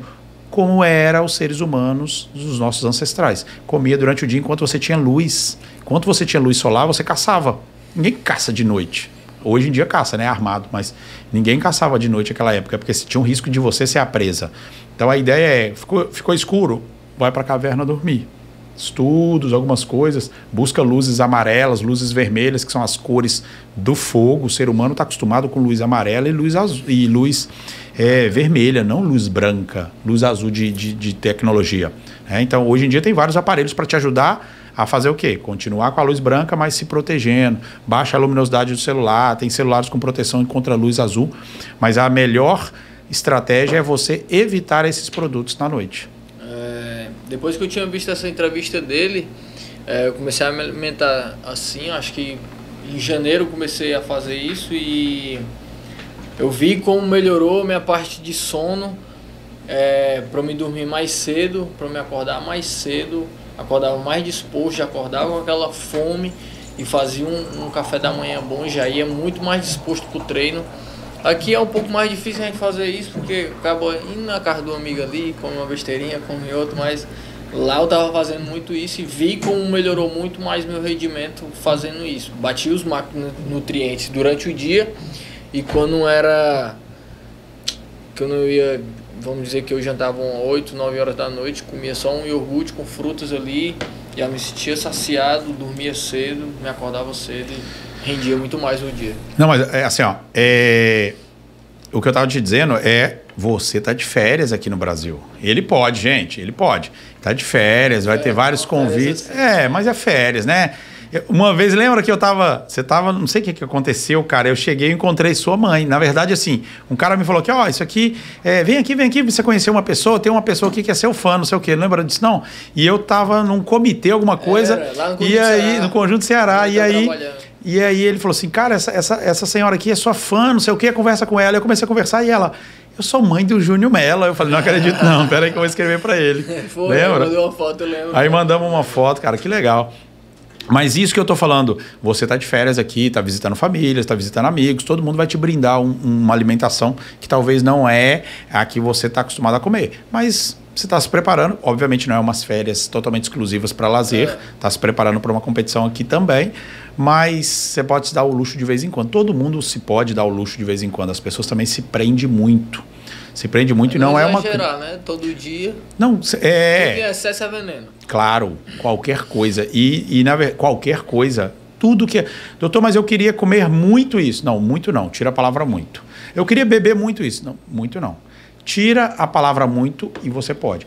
[SPEAKER 1] como eram os seres humanos dos nossos ancestrais. Comia durante o dia enquanto você tinha luz. Enquanto você tinha luz solar, você caçava. Ninguém caça de noite. Hoje em dia caça, né? Armado, mas ninguém caçava de noite naquela época, porque tinha um risco de você ser a presa. Então a ideia é, ficou escuro, vai para a caverna dormir. Estudos, algumas coisas, busca luzes amarelas, luzes vermelhas, que são as cores do fogo. O ser humano está acostumado com luz amarela e luz azul, e luz vermelha, não luz branca, luz azul de tecnologia. Então, hoje em dia tem vários aparelhos para te ajudar a fazer o quê? Continuar com a luz branca, mas se protegendo. Baixa a luminosidade do celular, tem celulares com proteção contra a luz azul, mas a melhor estratégia é você evitar esses produtos na noite.
[SPEAKER 2] Depois que eu tinha visto essa entrevista dele, eu comecei a me alimentar assim. Acho que em janeiro eu comecei a fazer isso e eu vi como melhorou minha parte de sono, para me dormir mais cedo, para me acordar mais cedo, acordava mais disposto, já acordava com aquela fome e fazia um café da manhã bom, já ia muito mais disposto para o treino. Aqui é um pouco mais difícil a gente fazer isso, porque acaba indo na casa do amigo ali, come uma besteirinha, come outra, mas lá eu tava fazendo muito isso e vi como melhorou muito mais meu rendimento fazendo isso. Bati os macronutrientes durante o dia, e quando eu ia, vamos dizer que eu jantava 8, 9 horas da noite, comia só um iogurte com frutas ali, já me sentia saciado, dormia cedo, me acordava cedo e rendia muito mais o dia.
[SPEAKER 1] Não, mas é assim, ó, o que eu tava te dizendo você tá de férias aqui no Brasil. Ele pode, gente, ele pode. Tá de férias, vai ter vários convites. Mas é férias, né? Uma vez, lembra que você tava, não sei o que aconteceu, cara, eu cheguei e encontrei sua mãe. Na verdade, assim, um cara me falou que, isso aqui, vem aqui, você conheceu uma pessoa, tem uma pessoa aqui que é seu fã, não sei o quê, lembra disso? Não. E eu tava num comitê, alguma coisa,
[SPEAKER 2] lá no
[SPEAKER 1] e aí, no Conjunto Ceará, e aí ele falou assim, cara, essa senhora aqui é sua fã, não sei o quê, conversa com ela. Eu comecei a conversar e ela, eu sou mãe do Júnior Mello. Eu falei, não acredito não, peraí que eu vou escrever pra ele. Lembra?
[SPEAKER 2] Mandou uma foto, eu lembro.
[SPEAKER 1] Aí mandamos uma foto, cara, que legal. Mas isso que eu tô falando, você tá de férias aqui, tá visitando famílias, tá visitando amigos, todo mundo vai te brindar uma alimentação que talvez não é a que você tá acostumado a comer. Mas você está se preparando, obviamente não é umas férias totalmente exclusivas para lazer, está se preparando para uma competição aqui também, mas você pode se dar o luxo de vez em quando. Todo mundo se pode dar o luxo de vez em quando, as pessoas também se prendem muito. Se prende muito e não é uma...
[SPEAKER 2] exagerar, né? Todo dia.
[SPEAKER 1] Não,
[SPEAKER 2] Tudo em excesso é veneno.
[SPEAKER 1] Claro, qualquer coisa. E qualquer coisa, tudo que... Doutor, mas eu queria comer muito isso. Não, muito não. Tira a palavra muito. Eu queria beber muito isso. Não, muito não. Tira a palavra muito e você pode.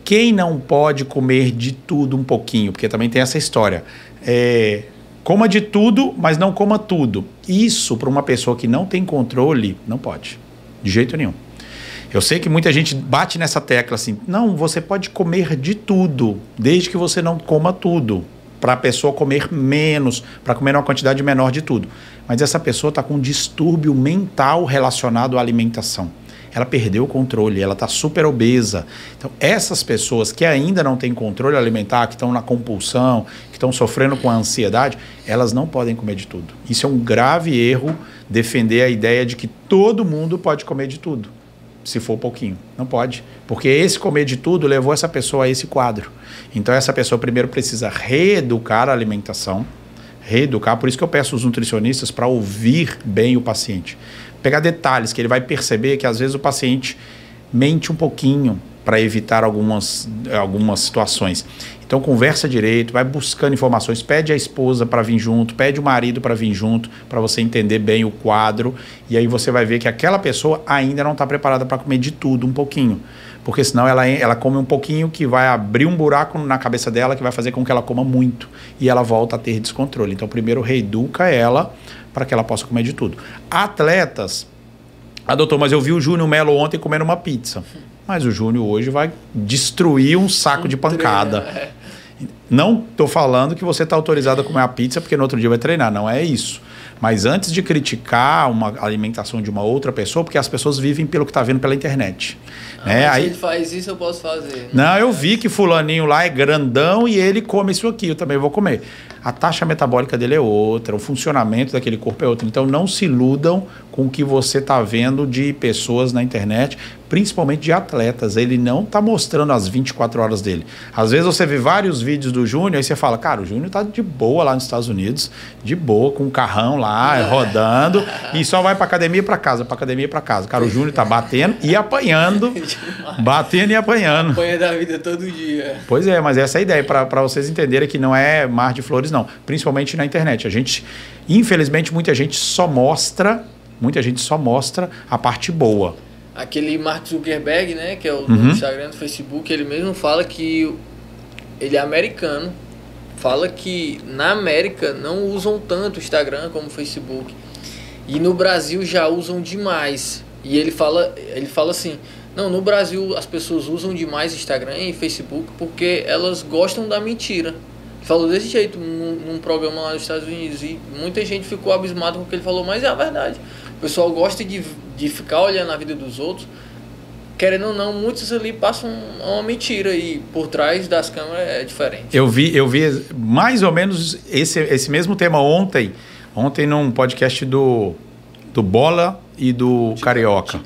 [SPEAKER 1] Quem não pode comer de tudo um pouquinho? Porque também tem essa história. Coma de tudo, mas não coma tudo. Isso, para uma pessoa que não tem controle, não pode. De jeito nenhum. Eu sei que muita gente bate nessa tecla assim, não, você pode comer de tudo, desde que você não coma tudo. Para a pessoa comer menos, para comer uma quantidade menor de tudo. Mas essa pessoa está com um distúrbio mental relacionado à alimentação. Ela perdeu o controle, ela está super obesa. Então, essas pessoas que ainda não têm controle alimentar, que estão na compulsão, que estão sofrendo com a ansiedade, elas não podem comer de tudo. Isso é um grave erro, defender a ideia de que todo mundo pode comer de tudo, se for pouquinho. Não pode, porque esse comer de tudo levou essa pessoa a esse quadro. Então, essa pessoa primeiro precisa reeducar a alimentação, reeducar, por isso que eu peço aos nutricionistas para ouvir bem o paciente. Pegar detalhes que ele vai perceber que às vezes o paciente mente um pouquinho para evitar algumas situações. Então conversa direito, vai buscando informações, pede a esposa para vir junto, pede o marido para vir junto, para você entender bem o quadro, e aí você vai ver que aquela pessoa ainda não está preparada para comer de tudo um pouquinho, porque senão ela come um pouquinho que vai abrir um buraco na cabeça dela que vai fazer com que ela coma muito, e ela volta a ter descontrole. Então primeiro reeduca ela para que ela possa comer de tudo. Atletas, doutor, mas eu vi o Júnior Melo ontem comendo uma pizza. Mas o Júnior hoje vai destruir um saco de pancada. Não estou falando que você está autorizado a comer a pizza porque no outro dia vai treinar, não é isso. Mas antes de criticar uma alimentação de uma outra pessoa, porque as pessoas vivem pelo que está vendo pela internet. Né?
[SPEAKER 2] Aí, se ele faz isso, eu posso fazer.
[SPEAKER 1] Não, eu vi que fulaninho lá é grandão e ele come isso aqui, eu também vou comer. A taxa metabólica dele é outra, o funcionamento daquele corpo é outro. Então não se iludam com o que você está vendo de pessoas na internet, principalmente de atletas. Ele não está mostrando as 24 horas dele. Às vezes você vê vários vídeos do Júnior e você fala, cara, o Júnior está de boa lá nos Estados Unidos, de boa, com um carrão lá, rodando, e só vai para academia e para casa, para academia e para casa. Cara, o Júnior está batendo e apanhando, batendo e apanhando.
[SPEAKER 2] Apanha da vida todo dia.
[SPEAKER 1] Pois é, mas essa é a ideia, para vocês entenderem que não é mar de flores, não. Principalmente na internet. Infelizmente, muita gente só mostra a parte boa.
[SPEAKER 2] Aquele Mark Zuckerberg, né, que é o do Instagram, do Facebook, ele mesmo fala que ele é americano, fala que na América não usam tanto o Instagram como o Facebook. E no Brasil já usam demais. E ele fala assim, não, no Brasil as pessoas usam demais Instagram e Facebook porque elas gostam da mentira. Ele falou desse jeito num programa lá nos Estados Unidos e muita gente ficou abismada com o que ele falou, mas é a verdade. O pessoal gosta de ficar olhando a vida dos outros, querendo ou não, muitos ali passam uma mentira e por trás das câmeras é diferente. Eu vi
[SPEAKER 1] mais ou menos esse mesmo tema ontem num podcast do Bola e do Carioca.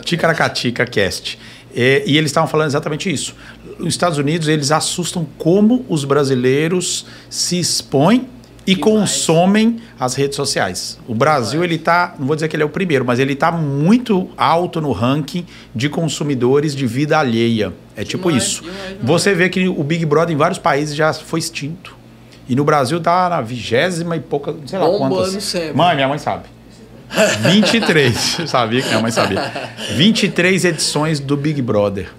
[SPEAKER 1] Ticaracatica Cast. E eles estavam falando exatamente isso. Os Estados Unidos, eles assustam como os brasileiros se expõem e consomem as redes sociais. O Brasil, ele tá, não vou dizer que ele é o primeiro, mas ele está muito alto no ranking de consumidores de vida alheia. É tipo isso. Você vê que o Big Brother em vários países já foi extinto. E no Brasil tá na 20ª e pouca, sei lá quantas.
[SPEAKER 2] Sempre.
[SPEAKER 1] Mãe, minha mãe sabe. 23, sabia que minha mãe sabia. 23 edições do Big Brother.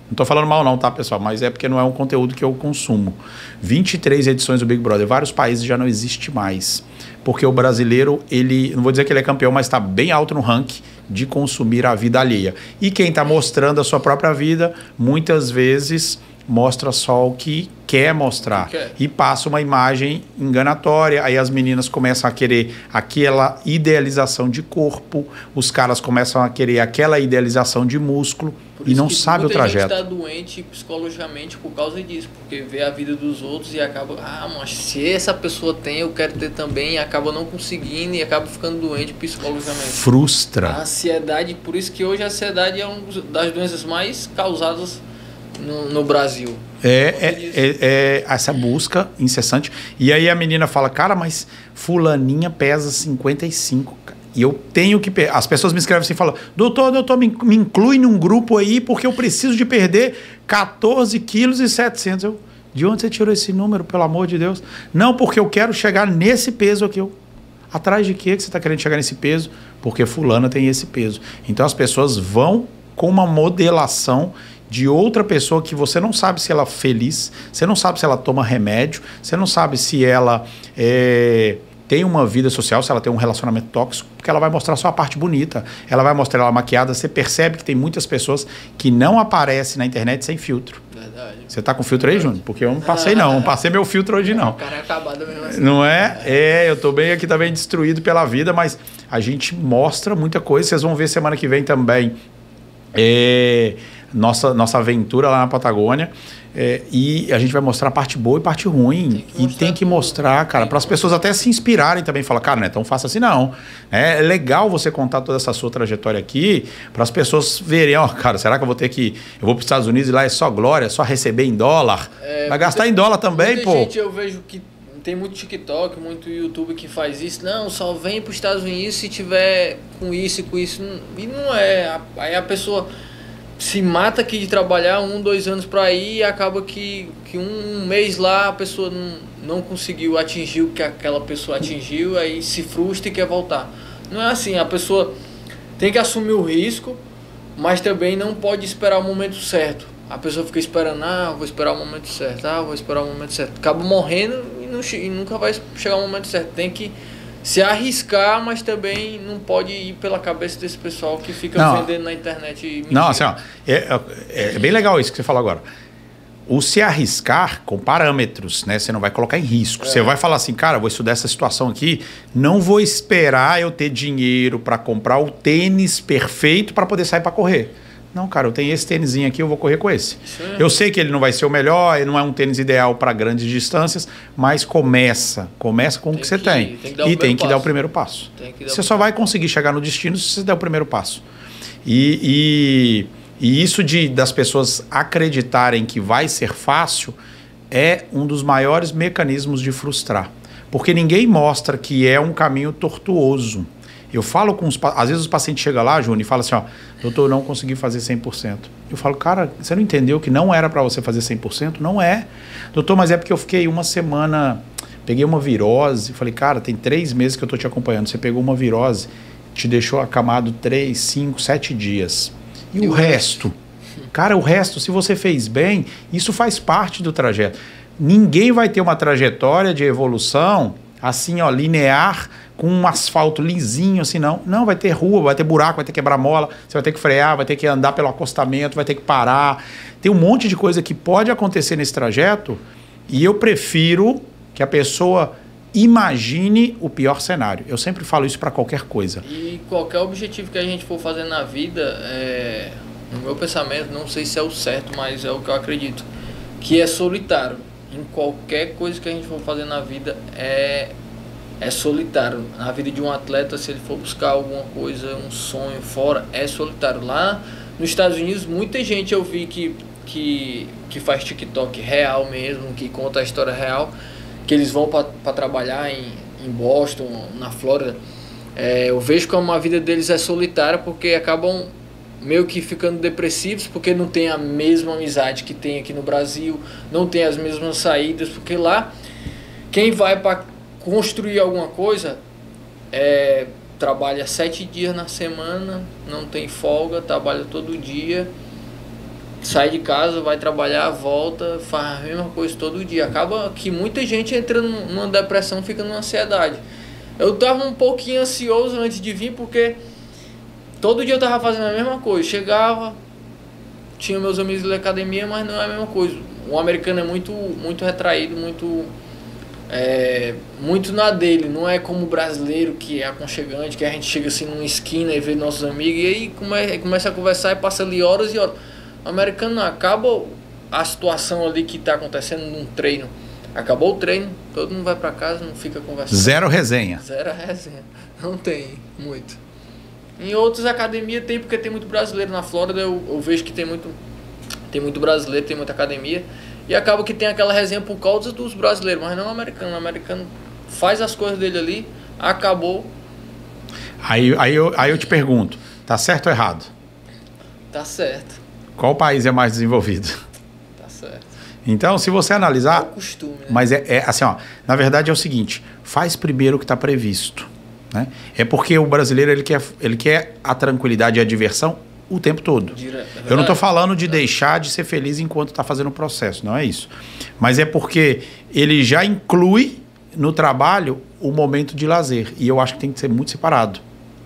[SPEAKER 1] Não estou falando mal não, tá, pessoal? Mas é porque não é um conteúdo que eu consumo. 23 edições do Big Brother. Vários países já não existe mais. Porque o brasileiro, ele, não vou dizer que ele é campeão, mas está bem alto no ranking de consumir a vida alheia. E quem está mostrando a sua própria vida, muitas vezes mostra só o que quer mostrar. E passa uma imagem enganatória. Aí as meninas começam a querer aquela idealização de corpo, os caras começam a querer aquela idealização de músculo e não sabe o trajeto.
[SPEAKER 2] Muita gente está doente psicologicamente por causa disso, porque vê a vida dos outros e acaba, mas se essa pessoa tem, eu quero ter também, e acaba não conseguindo e acaba ficando doente psicologicamente.
[SPEAKER 1] Frustra.
[SPEAKER 2] A ansiedade, por isso que hoje a ansiedade é uma das doenças mais causadas no Brasil.
[SPEAKER 1] Essa busca incessante. E aí a menina fala, cara, mas fulaninha pesa 55, e eu tenho que... As pessoas me escrevem assim e falam, doutor, me inclui num grupo aí porque eu preciso de perder 14,7 kg. De onde você tirou esse número, pelo amor de Deus? Não, porque eu quero chegar nesse peso aqui. Atrás de que você está querendo chegar nesse peso? Porque fulana tem esse peso. Então as pessoas vão com uma modelação de outra pessoa que você não sabe se ela é feliz, você não sabe se ela toma remédio, você não sabe se ela tem uma vida social, se ela tem um relacionamento tóxico, porque ela vai mostrar só a parte bonita. Ela vai mostrar ela maquiada. Você percebe que tem muitas pessoas que não aparecem na internet sem filtro.
[SPEAKER 2] Verdade.
[SPEAKER 1] Você tá com filtro aí, Júnior? Porque eu não passei, não. Não passei meu filtro hoje, não.
[SPEAKER 2] O cara é acabado mesmo assim.
[SPEAKER 1] Não é? Eu tô bem aqui também destruído pela vida, mas a gente mostra muita coisa. Vocês vão ver semana que vem também nossa aventura lá na Patagônia. E a gente vai mostrar a parte boa e parte ruim. Tem que mostrar, cara, para as pessoas até se inspirarem também. Falar, cara, não é tão fácil assim, não. É legal você contar toda essa sua trajetória aqui para as pessoas verem, ó, cara, será que eu vou ter que... Eu vou para os Estados Unidos e lá é só glória, é só receber em dólar. Vai gastar em dólar também, pô.
[SPEAKER 2] Gente, eu vejo que tem muito TikTok, muito YouTube que faz isso. Não, só vem para os Estados Unidos se tiver com isso e com isso. E não é. Aí a pessoa se mata aqui de trabalhar 1, 2 anos para ir e acaba que um mês lá a pessoa não conseguiu atingir o que aquela pessoa atingiu, aí se frustra e quer voltar. Não é assim, a pessoa tem que assumir o risco, mas também não pode esperar o momento certo. A pessoa fica esperando, vou esperar o momento certo, vou esperar o momento certo. Acaba morrendo e nunca vai chegar o momento certo. Tem que se arriscar, mas também não pode ir pela cabeça desse pessoal que fica vendendo na internet mentira.
[SPEAKER 1] Não, assim, ó, é bem legal isso que você falou agora. O se arriscar com parâmetros, né? Você não vai colocar em risco. Você vai falar assim, cara, vou estudar essa situação aqui, não vou esperar eu ter dinheiro para comprar o tênis perfeito para poder sair para correr. Não, cara, eu tenho esse tênisinho aqui, eu vou correr com esse. Eu sei que ele não vai ser o melhor, ele não é um tênis ideal para grandes distâncias, mas começa com o que você tem. E tem que dar o primeiro passo. Você só vai conseguir chegar no destino se você der o primeiro passo. E isso das pessoas acreditarem que vai ser fácil é um dos maiores mecanismos de frustrar. Porque ninguém mostra que é um caminho tortuoso. Eu falo com às vezes os pacientes chegam lá, Júnior, e falam assim, ó, doutor, eu não consegui fazer 100%. Eu falo, cara, você não entendeu que não era para você fazer 100%? Não é. Doutor, mas é porque eu fiquei uma semana, peguei uma virose. Falei, cara, tem 3 meses que eu tô te acompanhando. Você pegou uma virose, te deixou acamado 3, 5, 7 dias. E o resto? Cara, o resto, se você fez bem, isso faz parte do trajeto. Ninguém vai ter uma trajetória de evolução assim, ó, linear, com um asfalto lisinho, assim, não. Não, vai ter rua, vai ter buraco, vai ter quebra-mola, você vai ter que frear, vai ter que andar pelo acostamento, vai ter que parar. Tem um monte de coisa que pode acontecer nesse trajeto e eu prefiro que a pessoa imagine o pior cenário. Eu sempre falo isso para qualquer coisa.
[SPEAKER 2] E qualquer objetivo que a gente for fazer na vida, no meu pensamento, não sei se é o certo, mas é o que eu acredito, que é solitário. Em qualquer coisa que a gente for fazer na vida é solitário. Na vida de um atleta, se ele for buscar alguma coisa, um sonho fora, é solitário. Lá nos Estados Unidos, muita gente eu vi que faz TikTok real mesmo, que conta a história real, que eles vão para trabalhar em Boston, na Flórida. Eu vejo como a vida deles é solitária porque acabam meio que ficando depressivos porque não tem a mesma amizade que tem aqui no Brasil, não tem as mesmas saídas, porque lá quem vai para construir alguma coisa trabalha 7 dias na semana, não tem folga, trabalha todo dia, sai de casa, vai trabalhar, volta, faz a mesma coisa todo dia. Acaba que muita gente entra numa depressão, fica numa ansiedade. Eu estava um pouquinho ansioso antes de vir porque todo dia eu tava fazendo a mesma coisa. Chegava, tinha meus amigos da academia, mas não é a mesma coisa. O americano é muito retraído, muito na dele. Não é como o brasileiro, que é aconchegante, que a gente chega assim numa esquina e vê nossos amigos, e aí começa a conversar e passa ali horas e horas. O americano não, acaba a situação ali que tá acontecendo num treino. Acabou o treino, todo mundo vai para casa, não fica conversando.
[SPEAKER 1] Zero resenha.
[SPEAKER 2] Zero resenha. Não tem muito. Em outras academias tem, porque tem muito brasileiro. Na Flórida eu vejo que tem muito brasileiro, tem muita academia. E acaba que tem aquela resenha por causa dos brasileiros, mas não o americano. O americano faz as coisas dele ali, acabou.
[SPEAKER 1] Aí eu te pergunto, tá certo ou errado?
[SPEAKER 2] Tá certo.
[SPEAKER 1] Qual país é mais desenvolvido?
[SPEAKER 2] Tá certo.
[SPEAKER 1] Então, se você analisar...
[SPEAKER 2] É o costume, né?
[SPEAKER 1] Mas assim, ó, na verdade é o seguinte, faz primeiro o que está previsto. Né? É porque o brasileiro ele quer a tranquilidade e a diversão o tempo todo. Eu não estou falando de deixar de ser feliz enquanto está fazendo o processo, não é isso. Mas é porque ele já inclui no trabalho o momento de lazer. E eu acho que tem que ser muito separado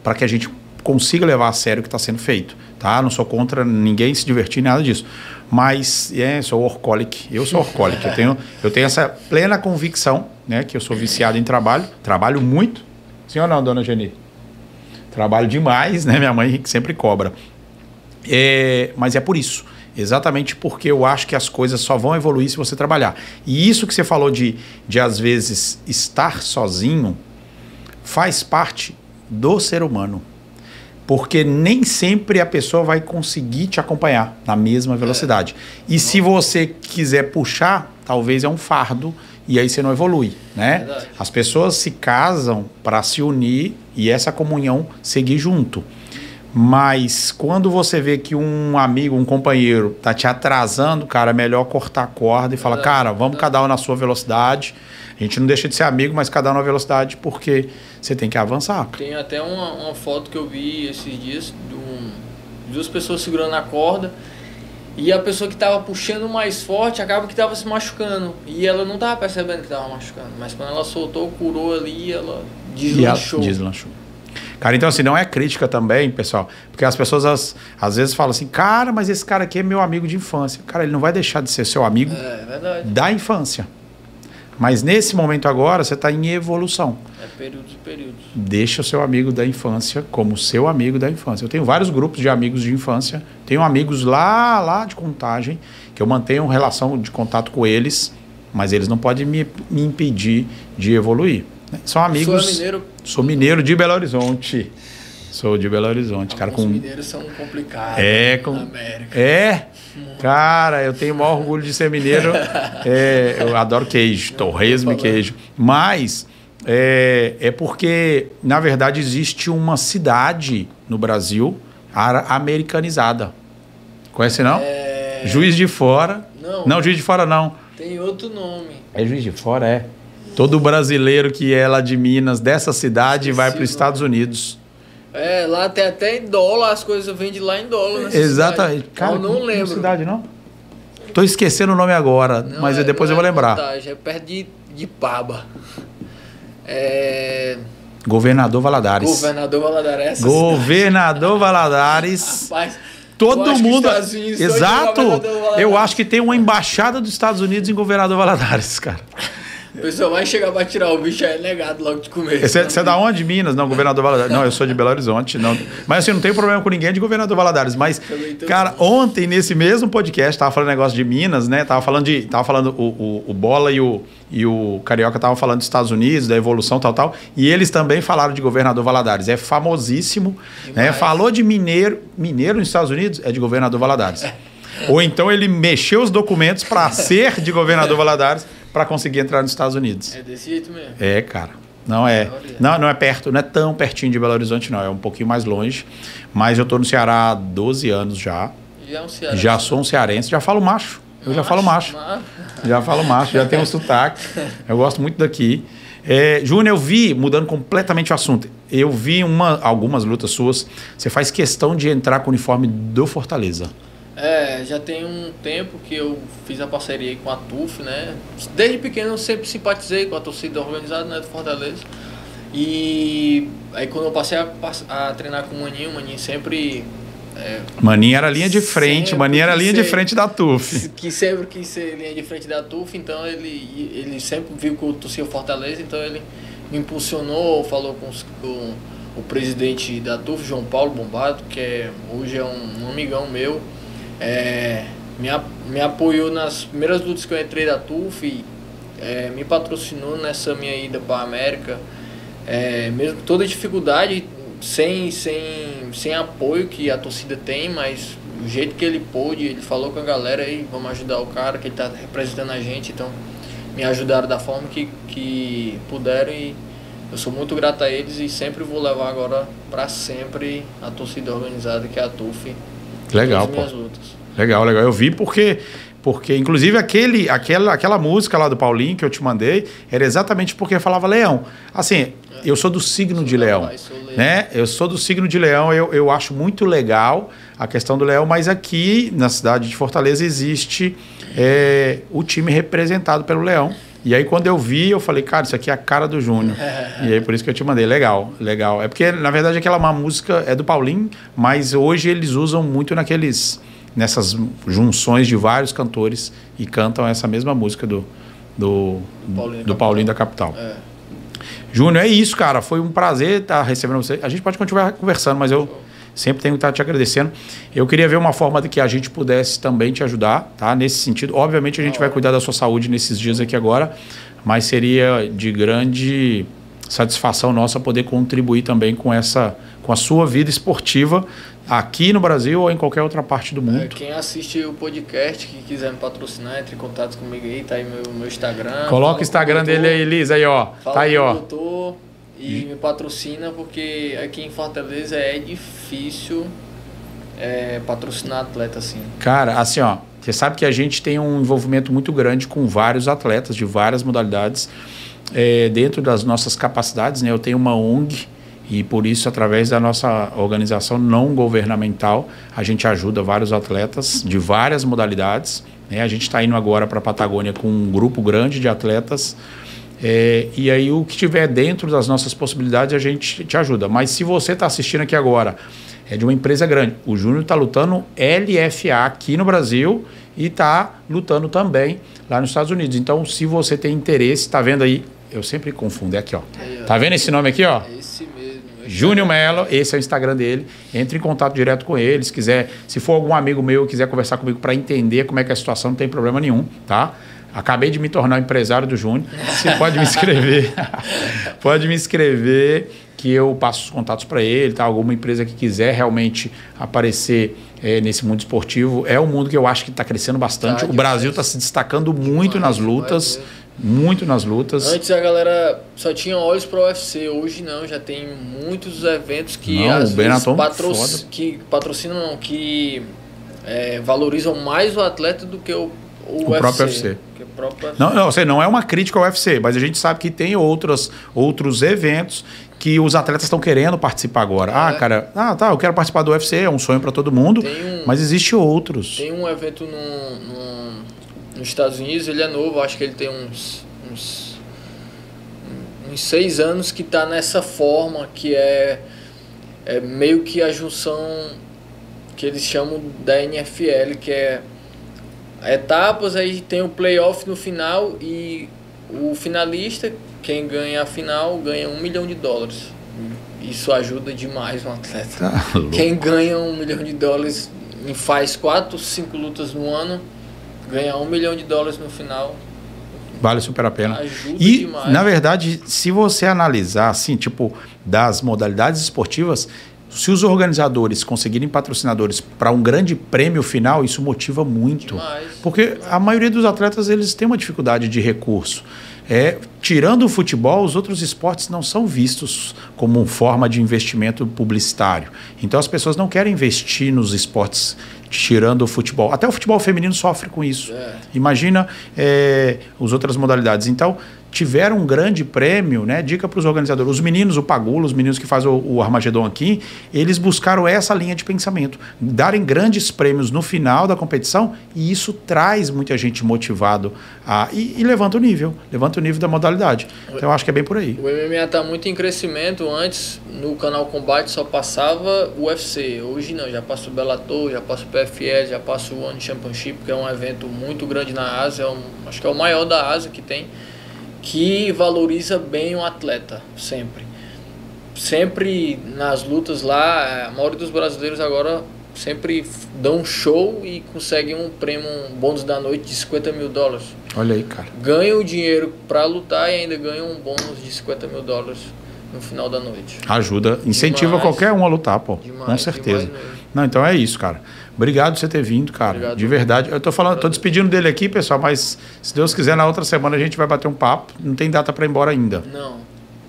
[SPEAKER 1] para que a gente consiga levar a sério o que está sendo feito. Tá? Não sou contra ninguém se divertir, nada disso. Mas sou workaholic. Eu sou workaholic. Eu tenho essa plena convicção, né, que eu sou viciado em trabalho. Trabalho muito. Sim ou não, dona Geni? Trabalho demais, né? Minha mãe sempre cobra. Mas é por isso. Exatamente porque eu acho que as coisas só vão evoluir se você trabalhar. E isso que você falou de às vezes, estar sozinho, faz parte do ser humano. Porque nem sempre a pessoa vai conseguir te acompanhar na mesma velocidade. E se você quiser puxar, talvez é um fardo e aí você não evolui, né?
[SPEAKER 2] Verdade.
[SPEAKER 1] As pessoas se casam para se unir e essa comunhão seguir junto. Mas quando você vê que um amigo, um companheiro tá te atrasando, cara, é melhor cortar a corda e falar, cara, vamos cada um na sua velocidade. A gente não deixa de ser amigo, mas cada um na velocidade porque você tem que avançar.
[SPEAKER 2] Tem até uma foto que eu vi esses dias de duas pessoas segurando a corda e a pessoa que estava puxando mais forte acaba que estava se machucando e ela não estava percebendo que estava machucando, mas quando ela soltou, curou ali, ela deslanchou.
[SPEAKER 1] Deslanchou. Cara, então assim, não é crítica também, pessoal, porque as pessoas às vezes falam assim, cara, mas esse cara aqui é meu amigo de infância. Cara, ele não vai deixar de ser seu amigo da infância. Mas nesse momento agora, você está em evolução.
[SPEAKER 2] É períodos e períodos.
[SPEAKER 1] Deixa o seu amigo da infância como seu amigo da infância. Eu tenho vários grupos de amigos de infância. Tenho amigos lá de Contagem, que eu mantenho relação de contato com eles, mas eles não podem me impedir de evoluir. São amigos...
[SPEAKER 2] Sou mineiro?
[SPEAKER 1] Sou mineiro de Belo Horizonte. Sou de Belo Horizonte. Cara,
[SPEAKER 2] os mineiros são complicados na América.
[SPEAKER 1] Cara, eu tenho o maior orgulho de ser mineiro. Eu adoro queijo, torresmo e queijo. Mas é porque, na verdade, existe uma cidade no Brasil americanizada. Conhece, não? Juiz de Fora. Não, Juiz de Fora não.
[SPEAKER 2] Tem outro nome.
[SPEAKER 1] É Juiz de Fora, é. Todo brasileiro que é lá de Minas, dessa cidade, vai para os Estados Unidos.
[SPEAKER 2] Lá tem até em dólar, as coisas vendem lá em dólar.
[SPEAKER 1] Exatamente.
[SPEAKER 2] Cidade. Cara, eu não lembro.
[SPEAKER 1] Cidade, não? Tô esquecendo o nome agora, mas depois eu vou lembrar.
[SPEAKER 2] É perto de Paba.
[SPEAKER 1] Governador Valadares. Governador Valadares.
[SPEAKER 2] Rapaz,
[SPEAKER 1] todo mundo... Exato. Eu acho que tem uma embaixada dos Estados Unidos em Governador Valadares, cara.
[SPEAKER 2] O pessoal vai chegar para tirar o bicho, é negado logo de comer.
[SPEAKER 1] Você é da onde? Minas? Não, Governador Valadares. Não, eu sou de Belo Horizonte. Não. Mas assim, não tenho problema com ninguém de Governador Valadares. Mas, cara, ontem, nesse mesmo podcast, tava falando negócio de Minas, né? Tava falando o Bola e o Carioca estavam falando dos Estados Unidos, da evolução, tal. E eles também falaram de Governador Valadares. É famosíssimo. Né? Falou de mineiro nos Estados Unidos, é de Governador Valadares. Ou então ele mexeu os documentos para ser de Governador Valadares para conseguir entrar nos Estados Unidos.
[SPEAKER 2] É desse jeito mesmo.
[SPEAKER 1] Cara. Não é perto, não é tão pertinho de Belo Horizonte, não. É um pouquinho mais longe. Mas eu estou no Ceará há 12 anos já. Já sou um cearense. Já falo macho. Já falo macho. Já tenho um sotaque. Eu gosto muito daqui. Júnior, eu vi, mudando completamente o assunto, eu vi algumas lutas suas. Você faz questão de entrar com o uniforme do Fortaleza.
[SPEAKER 2] Já tem um tempo que eu fiz a parceria aí com a TUF, né? Desde pequeno eu sempre simpatizei com a torcida organizada, né, do Fortaleza. E aí quando eu passei a treinar com o Maninho sempre...
[SPEAKER 1] Maninho era linha de frente, Maninho era linha de frente da TUF.
[SPEAKER 2] Que sempre quis ser linha de frente da TUF, então ele sempre viu que eu torcia o Fortaleza, então ele me impulsionou, falou com o presidente da TUF, João Paulo Bombato, que hoje é um amigão meu. Me apoiou nas primeiras lutas que eu entrei da TUF, me patrocinou nessa minha ida para a América, mesmo toda a dificuldade, sem apoio que a torcida tem, mas o jeito que ele pôde, ele falou com a galera aí, vamos ajudar o cara, que ele está representando a gente, então me ajudaram da forma que puderam e eu sou muito grato a eles e sempre vou levar agora para sempre a torcida organizada que é a TUF.
[SPEAKER 1] Legal, pô. Legal. Eu vi porque inclusive aquela música lá do Paulinho que eu te mandei era exatamente porque falava leão. Assim, eu sou do signo de leão, né? Eu sou do signo de leão, eu acho muito legal a questão do leão, mas aqui na cidade de Fortaleza existe o time representado pelo leão, E aí, quando eu vi, eu falei, cara, isso aqui é a cara do Júnior. E aí, por isso que eu te mandei. Legal, legal. É porque, na verdade, aquela uma música é do Paulinho, mas hoje eles usam muito nessas junções de vários cantores e cantam essa mesma música do Paulinho da Capital. Júnior, é isso, cara. Foi um prazer estar recebendo você. A gente pode continuar conversando, mas eu sempre tenho que estar te agradecendo. Eu queria ver uma forma de que a gente pudesse também te ajudar, tá? Nesse sentido. Obviamente, a gente vai cuidar da sua saúde nesses dias aqui agora, mas seria de grande satisfação nossa poder contribuir também com a sua vida esportiva aqui no Brasil ou em qualquer outra parte do mundo.
[SPEAKER 2] Quem assiste o podcast, que quiser me patrocinar, entre em contato comigo aí, tá aí meu Instagram.
[SPEAKER 1] Coloca o Instagram dele aí, Elisa, aí, ó. Tá aí, ó.
[SPEAKER 2] E me patrocina, porque aqui em Fortaleza é difícil patrocinar atleta assim.
[SPEAKER 1] Cara, assim, ó, você sabe que a gente tem um envolvimento muito grande com vários atletas de várias modalidades, dentro das nossas capacidades, né? Eu tenho uma ONG e por isso, através da nossa organização não governamental, a gente ajuda vários atletas de várias modalidades, né? A gente está indo agora para a Patagônia com um grupo grande de atletas. E aí o que tiver dentro das nossas possibilidades a gente te ajuda. Mas se você está assistindo aqui agora, é de uma empresa grande. O Júnior está lutando LFA aqui no Brasil e está lutando também lá nos Estados Unidos. Então, se você tem interesse, está vendo aí, eu sempre confundo, é aqui, ó. Tá vendo esse nome aqui, ó?
[SPEAKER 2] Esse mesmo.
[SPEAKER 1] Júnior Melo, esse é o Instagram dele. Entre em contato direto com ele, se for algum amigo meu quiser conversar comigo para entender como é que é a situação, não tem problema nenhum, tá? Acabei de me tornar empresário do Júnior. Você pode me escrever. Pode me escrever que eu passo os contatos para ele. Tá? Alguma empresa que quiser realmente aparecer nesse mundo esportivo. É um mundo que eu acho que está crescendo bastante. O Brasil está se destacando muito nas lutas. Muito nas lutas.
[SPEAKER 2] Antes a galera só tinha olhos para o UFC. Hoje não. Já tem muitos eventos que às vezes patrocinam, que valorizam mais o atleta do que o
[SPEAKER 1] próprio UFC. Não é uma crítica ao UFC, mas a gente sabe que tem outros eventos que os atletas estão querendo participar agora. Eu quero participar do UFC, é um sonho para todo mundo, mas existe outros.
[SPEAKER 2] Tem um evento nos Estados Unidos, ele é novo, acho que ele tem uns 6 anos que está nessa forma, que é meio que a junção que eles chamam da NFL, que é etapas, aí tem o playoff no final e o finalista, quem ganha a final, ganha $1 milhão. Isso ajuda demais um atleta. Quem ganha $1 milhão e faz 4, 5 lutas no ano, ganha $1 milhão no final.
[SPEAKER 1] Vale super a pena.
[SPEAKER 2] Ajuda
[SPEAKER 1] e,
[SPEAKER 2] demais.
[SPEAKER 1] Na verdade, se você analisar, assim, das modalidades esportivas, se os organizadores conseguirem patrocinadores para um grande prêmio final, isso motiva muito.
[SPEAKER 2] Demais.
[SPEAKER 1] Porque a maioria dos atletas eles têm uma dificuldade de recurso. Tirando o futebol, os outros esportes não são vistos como forma de investimento publicitário. Então as pessoas não querem investir nos esportes tirando o futebol. Até o futebol feminino sofre com isso. Imagina as outras modalidades. Então, tiveram um grande prêmio, né? Dica para os organizadores. Os meninos, o Pagula, os meninos que fazem o Armagedon aqui, eles buscaram essa linha de pensamento. Darem grandes prêmios no final da competição, e isso traz muita gente motivado e levanta o nível da modalidade. Então eu acho que é bem por aí.
[SPEAKER 2] O MMA está muito em crescimento. Antes, no canal Combate só passava o UFC. Hoje não, já passa o Bellator, já passa o PFL, já passa o One Championship, que é um evento muito grande na Ásia, acho que é o maior da Ásia que tem, que valoriza bem o atleta, sempre. Sempre nas lutas lá, a maioria dos brasileiros agora sempre dão um show e conseguem um prêmio, um bônus da noite de $50 mil.
[SPEAKER 1] Olha aí, cara.
[SPEAKER 2] Ganham o dinheiro para lutar e ainda ganham um bônus de $50 mil no final da noite.
[SPEAKER 1] Ajuda, incentiva demais, qualquer um a lutar, pô. Demais, com certeza. Não, então é isso, cara. Obrigado por você ter vindo, cara. Obrigado, de verdade. Eu tô despedindo dele aqui, pessoal, mas se Deus quiser, na outra semana a gente vai bater um papo. Não tem data para ir embora ainda.
[SPEAKER 2] Não.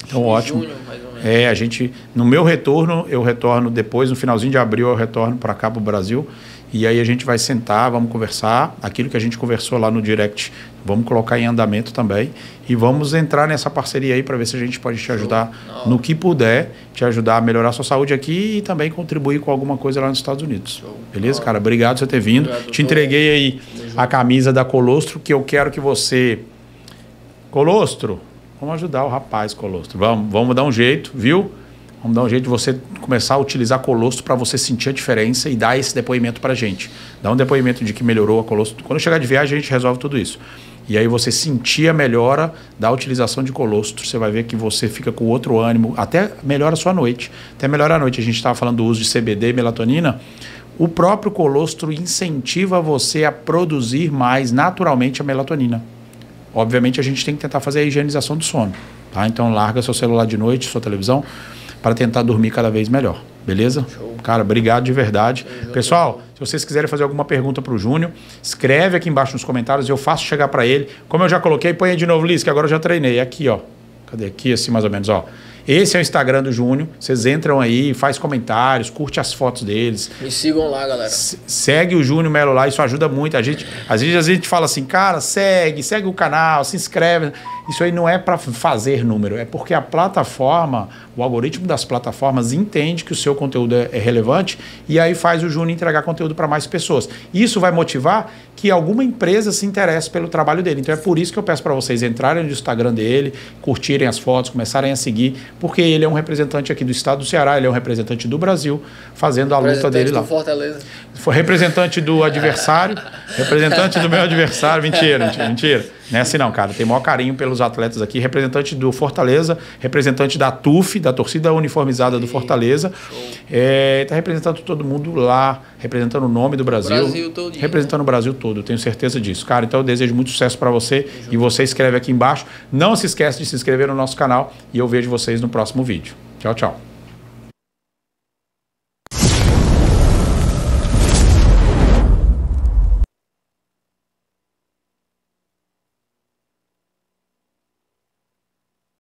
[SPEAKER 1] Então, ótimo. Junho, mais ou menos. No meu retorno, eu retorno depois, no finalzinho de abril, eu retorno para cá, pro Brasil. E aí a gente vai sentar, vamos conversar. Aquilo que a gente conversou lá no direct, vamos colocar em andamento também. E vamos entrar nessa parceria aí para ver se a gente pode te ajudar no que puder, te ajudar a melhorar a sua saúde aqui e também contribuir com alguma coisa lá nos Estados Unidos. Beleza, cara? Obrigado por você ter vindo. Obrigado, te entreguei aí a camisa da Colostro, que eu quero que você Colostro, vamos ajudar o rapaz, Colostro. Vamos dar um jeito, viu? Vamos dar um jeito de você começar a utilizar colostro para você sentir a diferença e dar esse depoimento para a gente. Dá um depoimento de que melhorou a colostro. Quando chegar de viagem, a gente resolve tudo isso. E aí você sentir a melhora da utilização de colostro, você vai ver que você fica com outro ânimo, até melhora a sua noite. Até melhora a noite. A gente estava falando do uso de CBD e melatonina. O próprio colostro incentiva você a produzir mais naturalmente a melatonina. Obviamente, a gente tem que tentar fazer a higienização do sono. Tá? Então, larga seu celular de noite, sua televisão, para tentar dormir cada vez melhor. Beleza? Show. Cara, obrigado de verdade. Pessoal, se vocês quiserem fazer alguma pergunta para o Júnior, escreve aqui embaixo nos comentários, eu faço chegar para ele. Como eu já coloquei, põe aí de novo, Liz, que agora eu já treinei. Aqui, ó. Cadê? Aqui, assim, mais ou menos, ó. Esse é o Instagram do Júnior. Vocês entram aí, faz comentários, curte as fotos deles.
[SPEAKER 2] Me sigam lá, galera.
[SPEAKER 1] Segue o Júnior Melo lá, isso ajuda muito. Às vezes a gente fala assim, cara, segue o canal, se inscreve. Isso aí não é para fazer número, é porque a plataforma, o algoritmo das plataformas entende que o seu conteúdo é relevante e aí faz o Júnior entregar conteúdo para mais pessoas. Isso vai motivar que alguma empresa se interesse pelo trabalho dele. Então é por isso que eu peço para vocês entrarem no Instagram dele, curtirem as fotos, começarem a seguir, porque ele é um representante aqui do estado do Ceará, ele é um representante do Brasil, fazendo a luta dele lá.
[SPEAKER 2] Fortaleza.
[SPEAKER 1] Foi representante do adversário, representante do meu adversário. Mentira. Não é assim não, cara. Tem maior carinho pelos atletas aqui. Representante do Fortaleza, representante da TUF, da torcida uniformizada do Fortaleza. Está representando todo mundo lá, representando o nome do Brasil. Representando o Brasil todo, eu tenho certeza disso. Cara, então eu desejo muito sucesso para você. E você escreve aqui embaixo. Não se esquece de se inscrever no nosso canal e eu vejo vocês no próximo vídeo. Tchau, tchau.